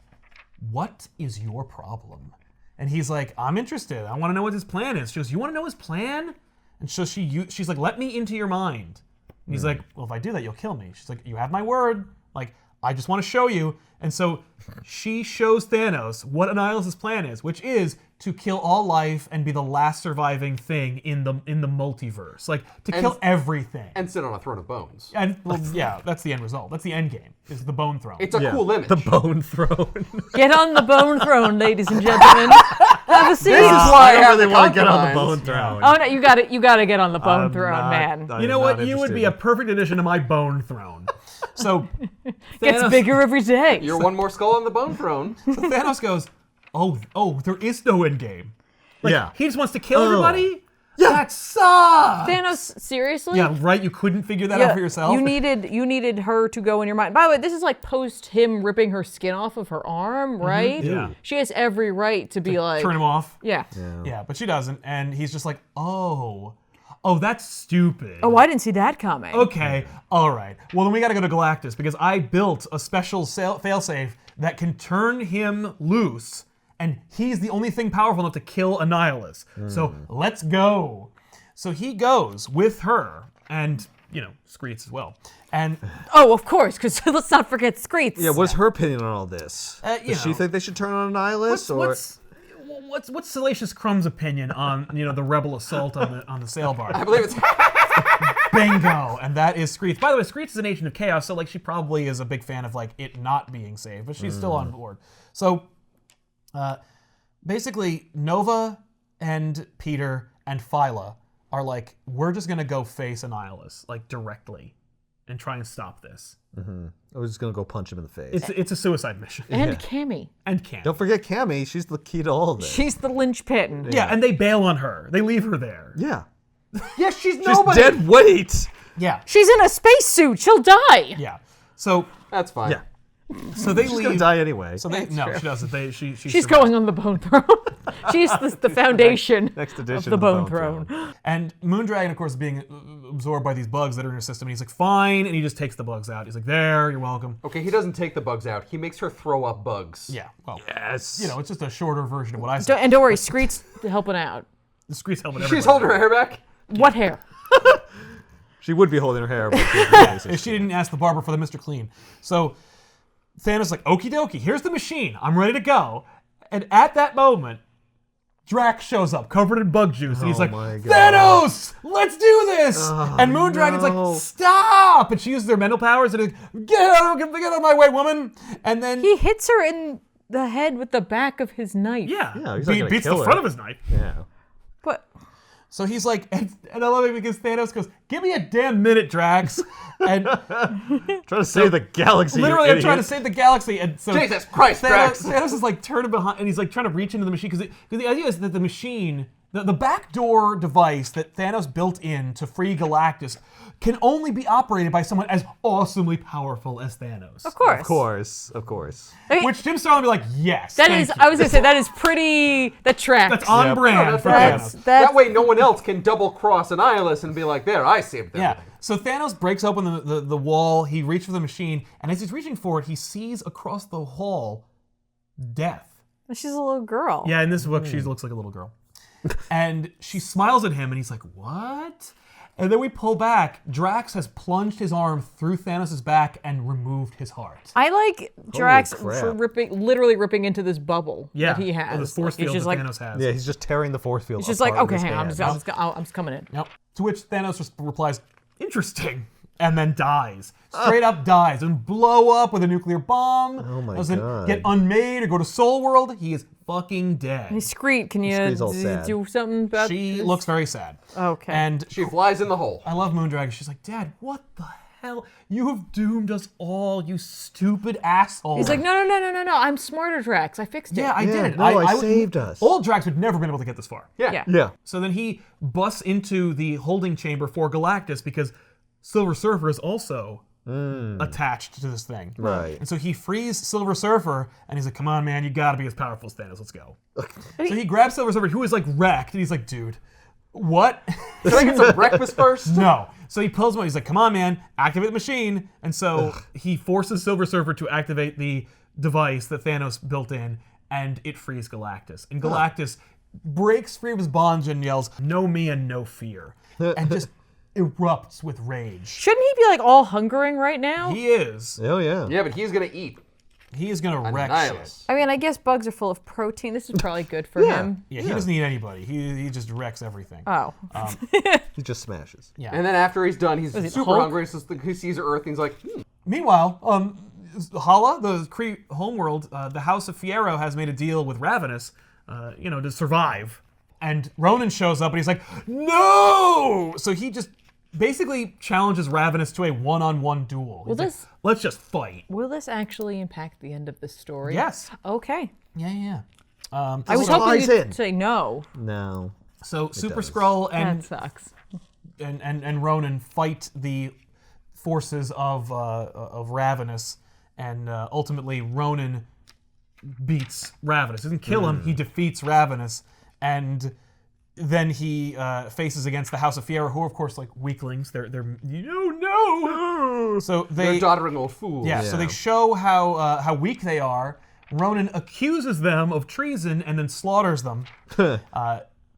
"What is your problem?" And he's like, "I'm interested. I want to know what his plan is." She goes, "You want to know his plan?" And so she's like, "Let me into your mind." And he's like, "Well, if I do that, you'll kill me." She's like, "You have my word. Like, I just want to show you." And so she shows Thanos what Annihilus' plan is, which is to kill all life and be the last surviving thing in the multiverse, like to kill everything. And sit on a throne of bones. And well, yeah, that's the end result. That's the end game. Is the Bone Throne. It's a cool image. The Bone Throne. Get on the bone throne, ladies and gentlemen. Have a seat. This is why I don't really the want to get on the concubines. Bone Throne. Oh no, you got to get on the bone I'm throne, not- man. I'm You know not what? You would be a interested. perfect addition to my Bone Throne. So Gets Thanos- bigger every day. You're one more skull on the bone throne. Thanos goes, oh, there is no end game. Like, Yeah. he just wants to kill Oh. everybody? Yeah. That sucks! Thanos, seriously? Yeah, right, you couldn't figure that out for yourself? You needed her to go in your mind. By the way, this is like post him ripping her skin off of her arm, right? Yeah. She has every right to be like, Turn him off? yeah. Yeah, but she doesn't, and he's just like, oh, that's stupid. Oh, I didn't see that coming. Okay, all right. Well, then we gotta go to Galactus, because I built a special failsafe that can turn him loose, and he's the only thing powerful enough to kill Annihilus. So let's go. So he goes with her, and, you know, Screech as well. And Oh, of course, because let's not forget Screech. Yeah, what's her opinion on all this? you Does she know. think they should turn on Annihilus? what's Salacious Crumb's opinion on, you know, the rebel assault on the sail bar? I believe it's Bingo, and that is Screech. By the way, Screech is an agent of chaos, so like she probably is a big fan of like it not being saved, but she's still on board. So, basically, Nova and Peter and Phyla are like, we're just gonna go face Annihilus like directly, and try and stop this. I was just gonna go punch him in the face. It's a suicide mission, And Cammy. and can't. Don't forget Cammy. She's the key to all of this. She's the linchpin. Yeah, and they bail on her. They leave her there. Yeah. yes, she's She's nobody. dead weight. Yeah, She's in a spacesuit. She'll die. yeah. So That's fine. Yeah. so they She's leave. gonna die anyway. So they no, she doesn't. She's She's going on the bone throne. She's the foundation Next of edition the bone throne. And Moondragon, of course, is being absorbed by these bugs that are in her system. And he's like, fine. And he just takes the bugs out. He's like, there, you're welcome. Okay, he doesn't take the bugs out. He makes her throw up bugs. Yeah, well, Yes. you know, it's just a shorter version of what I said. And don't worry, Screech's helping out. The Screech's helping She's everybody. holding her hair back. What hair? She would be holding her hair, but If she didn't ask the barber for the Mr. Clean. So Thanos is like, okie dokie, here's the machine. I'm ready to go. And at that moment, Drax shows up, covered in bug juice, and he's like, my God. Thanos, let's do this! And Moondragon's no. like, stop! And she uses their mental powers and get out of my way, woman! And then, He hits her in the head with the back of his knife. yeah, Yeah, he's not gonna beats kill the her. front of his knife. yeah. But So he's like, and I love it because Thanos goes, "Give me a damn minute, Drax," and Trying to save the galaxy. literally, you I'm trying to idiot. save the galaxy, and so Jesus Christ, Drax. Thanos is like turning behind, and he's like trying to reach into the machine because the idea is that the machine, the backdoor device that Thanos built in to free Galactus, can only be operated by someone as awesomely powerful as Thanos. Of course. Of course. Which Jim Starlin would be like, yes. That thank is, you. I was gonna say that is pretty. That tracks. That's on Yep. brand for That's Thanos. That way, no one else can double cross Annihilus and be like, "There, I saved them." Yeah. So Thanos breaks open the wall. He reaches for the machine, and as he's reaching for it, he sees across the hall death. She's a little girl. Yeah, in this book, she looks like a little girl. And she smiles at him, and he's like, "What?" And then we pull back. Drax has plunged his arm through Thanos' back and removed his heart. I like Drax crap. literally ripping into this bubble Yeah. that he has. This force Like, field he's that just like, Thanos has. Yeah, he's just tearing the force field. it's just like, apart okay, with his hang on, hands. I'm just coming in. Yep. To which Thanos just replies, "Interesting," and then dies. Straight up dies and blow up with a nuclear bomb. Oh my Doesn't God. get unmade or go to Soul World. He is fucking dead. Hey, Screet, can you Screet's all sad. do something about She this? looks very sad. Okay. And She flies in the hole. I love Moondragon. She's like, "Dad, what the hell? You have doomed us all, you stupid asshole." He's like, no. I'm smarter, Drax. I fixed it. "Yeah, I Yeah, did it. no, I saved us." Old Drax would never been able to get this far. Yeah. Yeah. So then he busts into the holding chamber for Galactus because Silver Surfer is also attached to this thing. Right. And so he frees Silver Surfer, and he's like, "Come on, man, you gotta be as powerful as Thanos. Let's go." So he grabs Silver Surfer, who is like wrecked, and he's like, "Dude, what?" Can I get some breakfast first? No. So he pulls him out. He's like, "Come on, man, activate the machine." And so he forces Silver Surfer to activate the device that Thanos built in, and it frees Galactus. And Galactus breaks free of his bonds and yells, "No me and no fear," and just erupts with rage. Shouldn't he be like all hungering right now? He is. Oh yeah. Yeah, but he's gonna eat. He is gonna wreck Annihilus. shit. I mean, I guess bugs are full of protein. This is probably good for him. Yeah, he doesn't eat anybody. He just wrecks everything. Oh. He just smashes. Yeah. And then after he's done, he's he, super Hulk? hungry. So he sees Earth, and he's like, Meanwhile, Hala, the Kree homeworld, the House of Fierro has made a deal with Ravenous, to survive. And Ronan shows up, and he's like, "No!" So he just basically challenges Ravenous to a one-on-one duel. He's like, this- let's just fight. Will this actually impact the end of the story? Yes. Okay. Yeah. I was Well, hoping ties you'd in. say no. No. So Super does. Skrull That and sucks. and Ronan fight the forces of Ravenous, and ultimately Ronan beats Ravenous. He doesn't kill him; he defeats Ravenous, and then he faces against the House of Fierro, who are of course like weaklings. They're no. So they're they doddering old fools. yeah. So Yeah. they show how weak they are. Ronan accuses them of treason and then slaughters them,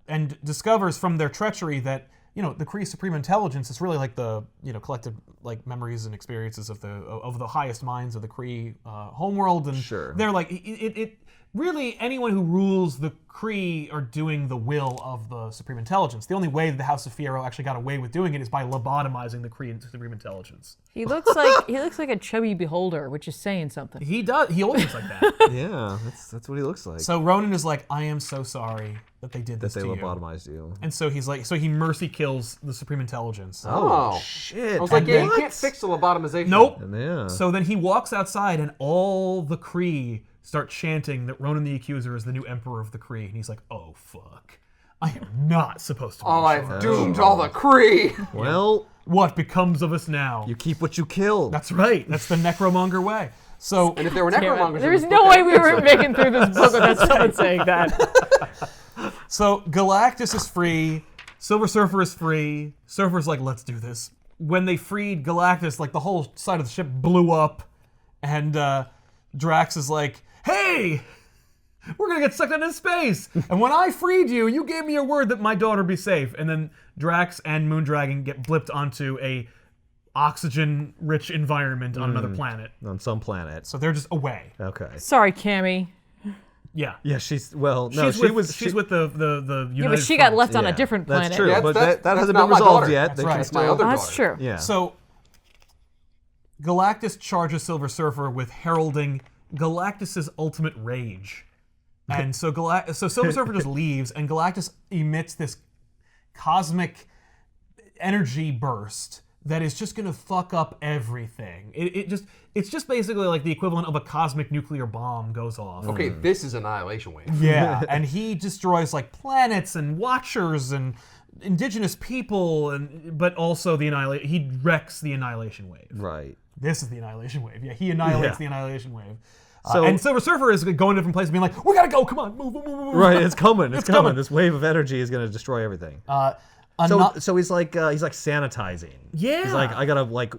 and discovers from their treachery that the Kree Supreme Intelligence is really like the collective like memories and experiences of the highest minds of the Kree homeworld, and Sure. they're like it really anyone who rules the Kree are doing the will of the Supreme Intelligence. The only way that the House of Fierro actually got away with doing it is by lobotomizing the Kree Supreme Intelligence. He looks like a chubby beholder, which is saying something. He does. He always looks like that. Yeah, that's what he looks like. So Ronan is like, "I am so sorry that they did that this they to you." lobotomized you. And so he mercy kills the Supreme Intelligence. Oh. Shit. I was like, And yeah, then- you can't fix the lobotomization. Nope. Yeah. So then he walks outside, and all the Kree start chanting that Ronan the Accuser is the new emperor of the Kree. And he's like, "Oh, fuck. I am not supposed to be Oh, in I've charge. doomed all the Kree. Well, What becomes of us now?" you keep what you kill. That's right. That's the necromonger way. So And if there were necromongers, in There's this no book, way we were making through this book without someone saying that. So Galactus is free. Silver Surfer is free. Surfer's like, "Let's do this." When they freed Galactus, like the whole side of the ship blew up, and Drax is like, "Hey, we're gonna get sucked into space. And when I freed you, you gave me your word that my daughter be safe." And then Drax and Moondragon get blipped onto a oxygen-rich environment on another planet. On some planet. So they're just away. Okay. Sorry, Cammy. Yeah. Yeah, she's no, She's with the United Yeah, but she got Front. left on a yeah, different planet. That's true, Yeah, but that's that hasn't not been my resolved daughter. yet. That's They right. can That's my still. other daughter. That's true. Yeah. So Galactus charges Silver Surfer with heralding Galactus's ultimate rage. And so Silver Surfer just leaves, and Galactus emits this cosmic energy burst that is just gonna fuck up everything. It's just basically like the equivalent of a cosmic nuclear bomb goes off. Okay, this is Annihilation Wave. Yeah, and he destroys like planets and watchers and indigenous people, but also he wrecks the Annihilation Wave. Right. This is the Annihilation Wave. Yeah, he annihilates the Annihilation Wave. So- and Silver Surfer is going to different places being like, we gotta go, come on, move. Right, it's coming. It's coming. coming. This wave of energy is going to destroy everything. So he's like sanitizing. Yeah. He's like, I gotta like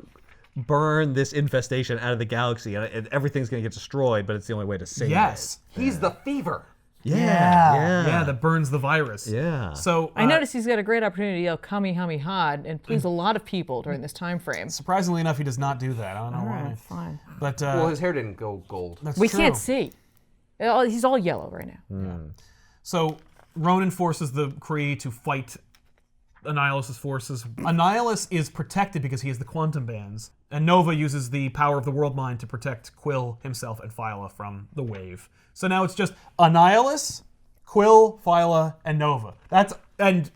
burn this infestation out of the galaxy, and everything's gonna get destroyed, but it's the only way to save Yes. He's the fever. it. Yeah. Yeah, that burns the virus. Yeah. So I noticed he's got a great opportunity to yell "Kami Hami Hod" and please a lot of people during this time frame. surprisingly enough, he does not do that. I don't know All why. right, fine. But Well, his hair didn't go gold. that's We true. can't see. He's all yellow right now. So Ronan forces the Kree to fight Annihilus' forces. Annihilus is protected because he has the quantum bands, and Nova uses the power of the world mind to protect Quill himself and Phyla from the wave. So now it's just Annihilus, Quill, Phyla, and Nova. That's and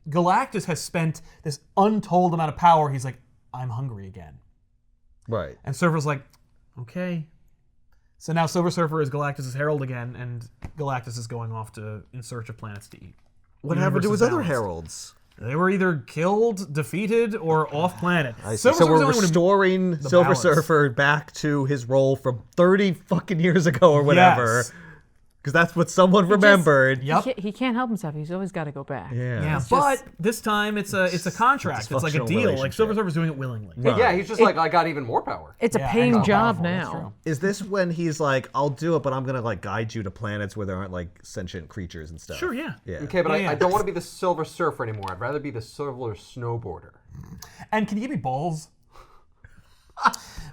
Galactus has spent this untold amount of power. He's like, I'm hungry again. Right. And Surfer's like, okay. So now Silver Surfer is Galactus' herald again, and Galactus is going off in search of planets to eat. What The happened to universe his is other balanced. heralds? They were either killed, defeated, or off planet. I see. Silver So Surfer's we're the only one who- restoring Silver balance. Surfer back to his role from 30 fucking years ago or whatever. Yes. Because that's what someone remembered. Yep. He can't help himself. He's always got to go back. Yeah, It's but just- this time it's a contract. It's like a dysfunctional deal. Like relationship. Silver Surfer's doing it willingly. Yeah, he's just like, I got even more power. It's Yeah, a and paying it's job powerful, that's now. true. Is this when he's like, I'll do it, but I'm going to like guide you to planets where there aren't like sentient creatures and stuff? Sure, yeah. Yeah. Okay, but Yeah. I don't want to be the Silver Surfer anymore. I'd rather be the Silver Snowboarder. And can you give me balls?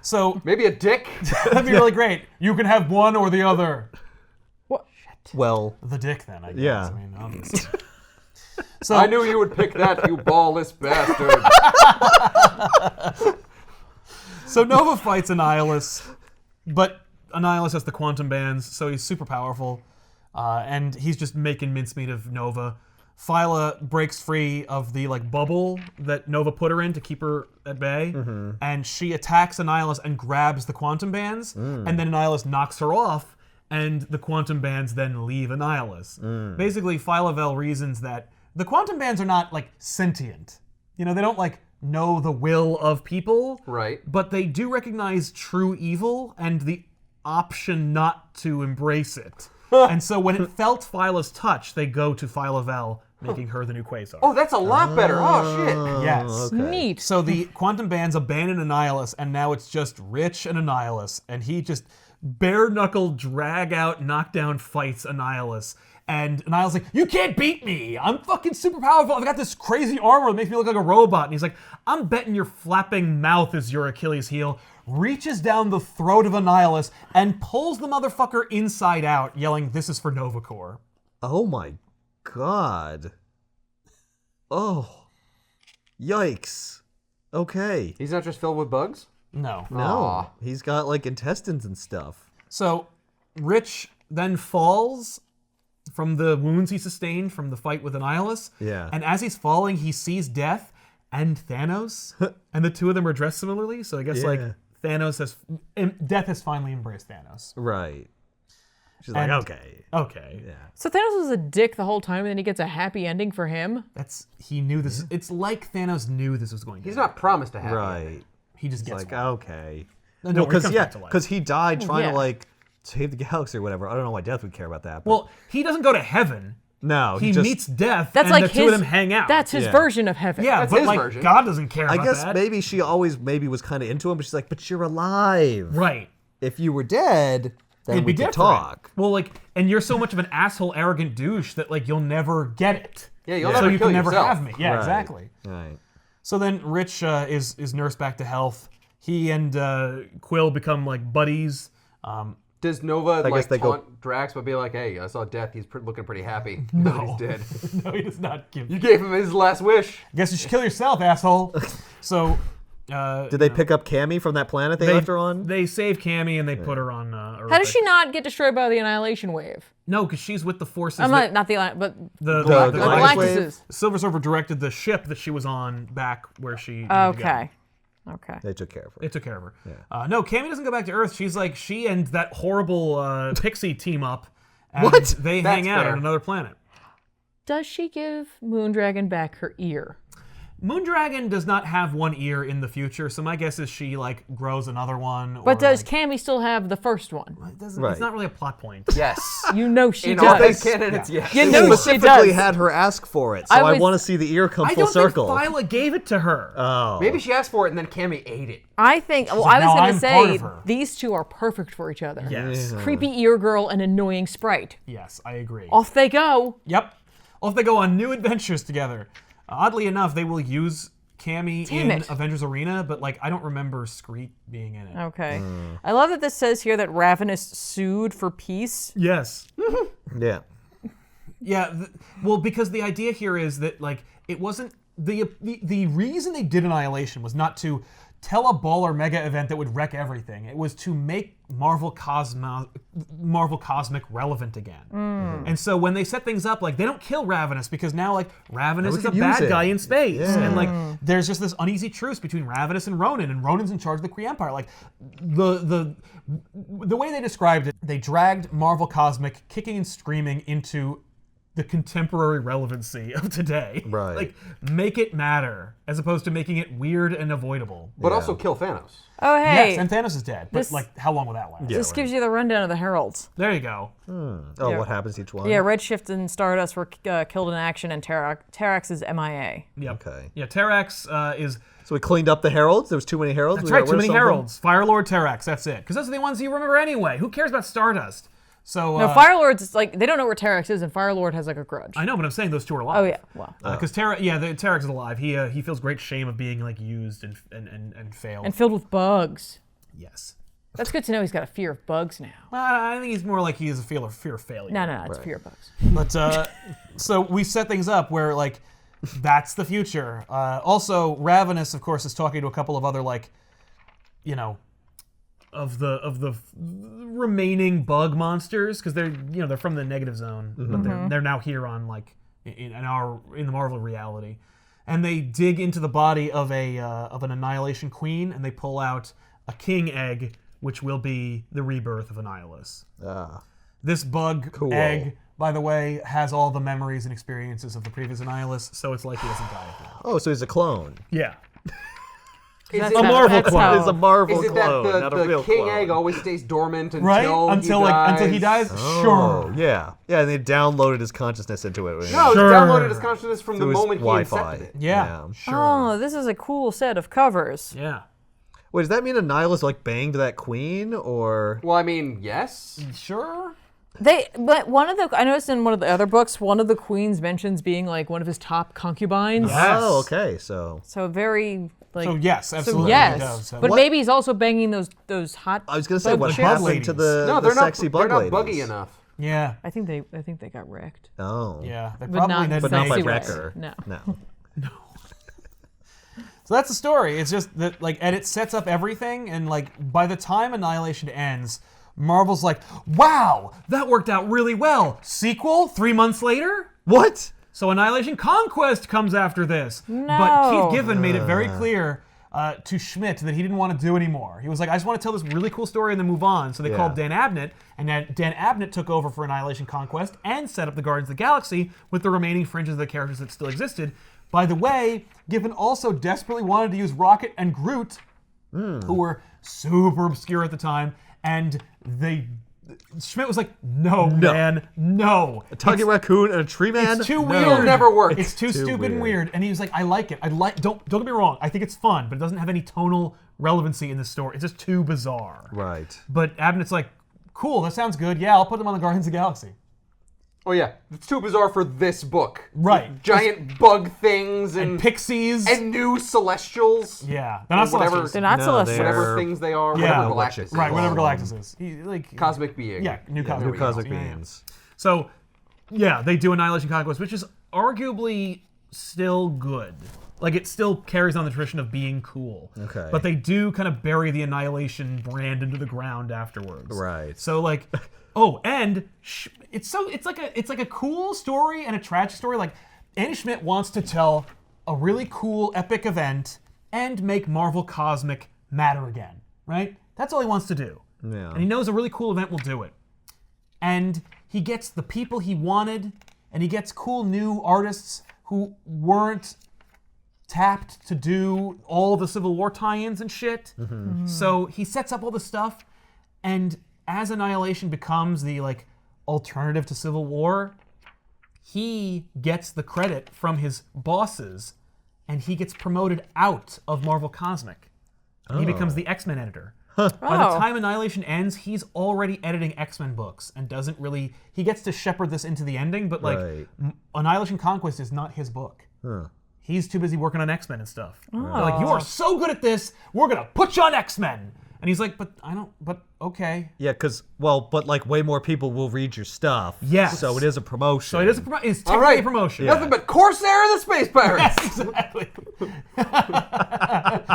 So Maybe a dick. that'd be really great. You can have one or the other. Well, The dick, then, I guess. Yeah. I mean, obviously. So I knew you would pick that, you ballless bastard. So Nova fights Annihilus, but Annihilus has the quantum bands, so he's super powerful, and he's just making mincemeat of Nova. Phyla breaks free of the like bubble that Nova put her in to keep her at bay, and she attacks Annihilus and grabs the quantum bands, and then Annihilus knocks her off, and the quantum bands then leave Annihilus. Basically, Phyla-Vell reasons that the quantum bands are not like sentient. You know, they don't like know the will of people. Right. But they do recognize true evil and the option not to embrace it. And so when it felt Phyla's touch, they go to Phyla-Vell, making her the new Quasar. Oh, that's a lot better. Oh, shit. yes. Neat. So the quantum bands abandon Annihilus, and now it's just Rich and Annihilus, and he just bare-knuckle, drag-out, knockdown fights Annihilus. And Annihilus like, you can't beat me! I'm fucking super powerful! I've got this crazy armor that makes me look like a robot! And he's like, I'm betting your flapping mouth is your Achilles heel. Reaches down the throat of Annihilus and pulls the motherfucker inside out, yelling, this is for Nova Corps. oh my god. Oh. Yikes. Okay. He's not just filled with bugs? No. No. Aw. He's got like intestines and stuff. So, Rich then falls from the wounds he sustained from the fight with Annihilus. Yeah. And as he's falling, he sees Death and Thanos, and the two of them are dressed similarly. So I guess like Death has finally embraced Thanos. Right. She's like, And- okay. Okay, Yeah. So Thanos was a dick the whole time, and then he gets a happy ending for him. he knew this. It's like Thanos knew this was going to He's happen. not promised to have Right. He just It's gets like, one. okay. No, Well, he because comes back to life. he died trying yeah. to like save the galaxy or whatever. I don't know why Death would care about that. But Well, he doesn't go to heaven. no, He just, meets Death, That's and like the two of them hang out. That's his Yeah. version of heaven. yeah, That's but his like version. God doesn't care I about guess that. maybe she always was kind of into him, but she's like, but you're alive. Right. If you were dead, then It'd we be could different. talk. Well, like, and you're so much of an asshole, arrogant douche that like you'll never get it. Yeah, you'll So never you kill can never yourself. have me. Yeah, Right. exactly. Right. So then Rich is nursed back to health. He and Quill become like buddies. Does Nova guess like they go- taunt Drax but be like, hey, I saw Death. He's looking pretty happy. No. He's dead. No, he does not give. You gave him his last wish. Guess you should kill yourself, asshole. So Did they pick up Cammy from that planet they left her on? They save Cammy and they put her on Earth. How does she not get destroyed by the Annihilation wave? No, because she's with the forces. I'm that- not the but the Galactus Galactus's. Silver Surfer directed the ship that she was on back where she. needed to go. Okay. They took care of her. They took care of her. No, Cammy doesn't go back to Earth. She's like she and that horrible pixie team up. And What? They That's hang out fair. on another planet. Does she give Moondragon back her ear? Moondragon does not have one ear in the future, so my guess is she like grows another one. Or, But does like, Cammy still have the first one? it doesn't, Right. It's not really a plot point. Yes. You know she In all does. canon, it's yes. You They know she specifically does. had her ask for it, so I I, was- want to see the ear come I full don't circle. think Phyla gave it to her. Oh. Maybe she asked for it and then Cammy ate it. I think. Well, like, I was "No, going I'm to part say of her." these two are perfect for each other. Yes. Creepy ear girl and annoying sprite. Yes, I agree. Off they go. Yep. Off they go on new adventures together. Oddly enough, they will use Cammy Damn in it. Avengers Arena, but like I don't remember Skreet being in it. Okay. I love that this says here that Ravenous sued for peace. Yes. Yeah. Yeah. Well, because the idea here is that like it wasn't the reason they did Annihilation was not to tell a baller mega event that would wreck everything. It was to make Marvel Cosmic relevant again. And so when they set things up, like they don't kill Ravenous because now like Ravenous we is a could use bad it. guy in space, Yeah. and like there's just this uneasy truce between Ravenous and Ronan's in charge of the Kree Empire. Like the way they described it, they dragged Marvel Cosmic kicking and screaming into the contemporary relevancy of today. Right. Like, make it matter, as opposed to making it weird and avoidable. But also kill Thanos. Oh, hey. Yes, and Thanos is dead. But, This- like, how long will that last? This gives you the rundown of the heralds. There you go. Oh, Yeah. what happens each one? Yeah, Redshift and Stardust were killed in action, and Terax is MIA. Yep. Okay. Yeah, Terax is... So we cleaned up the heralds. There was too many heralds. That's We right, got too rid of many some of them? heralds. Fire Lord Terax, that's it. Because those are the ones you remember anyway. Who cares about Stardust? So, No, Firelord's like, they don't know where Terax is, and Firelord has like a grudge. I know, but I'm saying those two are alive. Oh, yeah. Wow. Because Terax is alive. He feels great shame of being like used and failed. And filled with bugs. Yes. That's good to know he's got a fear of bugs now. I think he's more like he has a fear of failure. No, it's fear of bugs. But so we set things up where like that's the future. Also, Ravenous, of course, is talking to a couple of other like, you know, of the remaining bug monsters because they're from the negative zone, but they're now here on like in the Marvel reality, and they dig into the body of an Annihilation Queen and they pull out a king egg, which will be the rebirth of Annihilus. This bug egg, by the way, has all the memories and experiences of the previous Annihilus, so it's like he doesn't die again. Oh, so he's a clone. Yeah. Is That's it, how- Marvel that's clone. how- He's a Marvel is it clone, that not a the real king clone. egg always stays dormant until Right? he Until he dies? Sure. Oh, yeah. Yeah, and they downloaded his consciousness into it. No, Sure. he downloaded his consciousness from the Through his moment he Wi-Fi. incepted it. Yeah. Sure. Oh, this is a cool set of covers. Yeah. Wait, does that mean Annihilus like banged that queen, or? Well, I mean, yes. Sure. But I noticed in one of the other books, one of the queens mentions being like one of his top concubines. Yes. Oh, okay. So So very like. So yes, absolutely. yes, He does have- but What- maybe he's also banging those hot. I was gonna say, bug what chicks. happened ladies. to the No, the they're not. sexy They're bug not ladies? buggy enough. Yeah. I think they got wrecked. Oh. Yeah. They But probably not, never But not by sexy way. Wrecker. No. No. So that's the story. It's just that like, and it sets up everything, and like by the time Annihilation ends, Marvel's like, wow, that worked out really well. Sequel 3 months later. What? So Annihilation Conquest comes after this. But No. Keith Giffen made it very clear to Schmidt that he didn't want to do anymore. He was like, I just want to tell this really cool story and then move on. So they Yeah. called Dan Abnett, and then Dan Abnett took over for Annihilation Conquest and set up the Guardians of the Galaxy with the remaining fringes of the characters that still existed. By the way, Giffen also desperately wanted to use Rocket and Groot, who were super obscure at the time, and Schmidt was like, no, man, no. A talking raccoon and a tree man? It's too No. weird. It'll never work. It's too stupid weird. and weird. And he was like, I like it. Don't get me wrong. I think it's fun, but it doesn't have any tonal relevancy in the story. It's just too bizarre. Right. But Abnett's like, cool, that sounds good. Yeah, I'll put them on the Guardians of the Galaxy. Oh yeah, it's too bizarre for this book. Right. With giant bug things And and pixies. and new Celestials. Yeah, they're not Or whatever- Celestials. They're not No, celestial. they're- Whatever things they are. Yeah. Whatever Galactus is. Right, whatever Galactus is. He, like Cosmic being. Yeah, new cosmic New cosmic beings. Yeah, yeah. beings. So, yeah, they do Annihilation Conquest, which is arguably still good. Like, it still carries on the tradition of being cool. Okay. But they do kind of bury the Annihilation brand into the ground afterwards. Right. So, like, oh, and it's like a cool story and a tragic story. Like, Andy Schmidt wants to tell a really cool, epic event and make Marvel Cosmic matter again, right? That's all he wants to do. Yeah. And he knows a really cool event will do it. And he gets the people he wanted, and he gets cool new artists who weren't tapped to do all the Civil War tie-ins and shit. Mm-hmm. So he sets up all this stuff, and as Annihilation becomes the like alternative to Civil War, he gets the credit from his bosses, and he gets promoted out of Marvel Cosmic. And he becomes the X-Men editor. By the time Annihilation ends, he's already editing X-Men books and doesn't really... He gets to shepherd this into the ending, but like Annihilation Conquest is not his book. He's too busy working on X-Men and stuff. They're like, you are so good at this, we're going to put you on X-Men. And he's like, but okay. Yeah, because, but like way more people will read your stuff. Yes. So it is a promotion. So it's technically a promotion. Nothing but Corsair and the Space Pirates. Yes, exactly.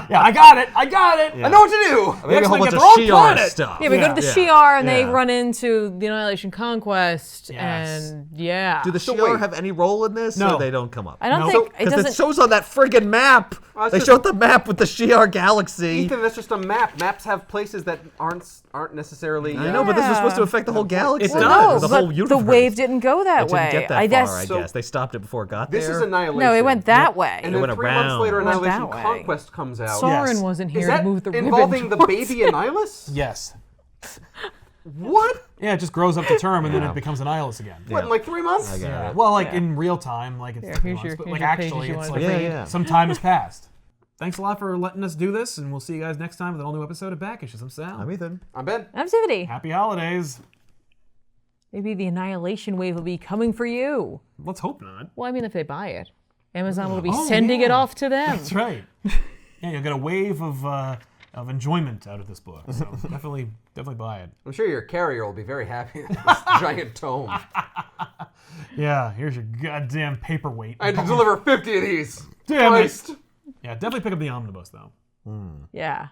Yeah, I got it. I know what to do. Maybe a whole X-Men bunch get of their own Shi'ar planet. stuff. Yeah, we go to the Yeah. Shi'ar and they Yeah. run into the Annihilation Conquest, Yes. and yeah. Do the So Shi'ar wait. have any role in this? No. Or they don't come up? I don't No. think it Because doesn't. it shows on that friggin' map. Well, They that's showed the map with the Shi'ar galaxy. Ethan, that's just a map. Maps have places that aren't necessarily... I know, but this was supposed to affect the whole galaxy. It Well, does. no, The whole but universe. the wave didn't go that It way. didn't get that I guess. far, I guess. They stopped it before it got This there. is Annihilation. No, it went that way. And It then went 3 months around. later, It went Annihilation that way. Conquest comes out. Sauron Yes. wasn't Is here that to move the ribbon. involving the baby Annihilus? Yes. What? Yeah, it just grows up to term, and then it becomes Annihilus again. What, in like 3 months? Yeah. Well, like in real time, like it's Here, 3 here's months, your- but here's like your pages actually, you it's wanted like to read. Yeah. some time has passed. Thanks a lot for letting us do this, and we'll see you guys next time with an all-new episode of Back Issues. I'm Sal. I'm Ethan. I'm Ben. I'm Tiffany. Happy holidays. Maybe the Annihilation wave will be coming for you. Let's hope not. Well, I mean, if they buy it, Amazon will be Oh, sending it yeah. off to them. That's right. Yeah, you'll get a wave of enjoyment out of this book. So definitely buy it. I'm sure your carrier will be very happy with this giant tome. Yeah, here's your goddamn paperweight. I had to deliver 50 of these. Damn it. Christ. Yeah, definitely pick up the omnibus though. Yeah.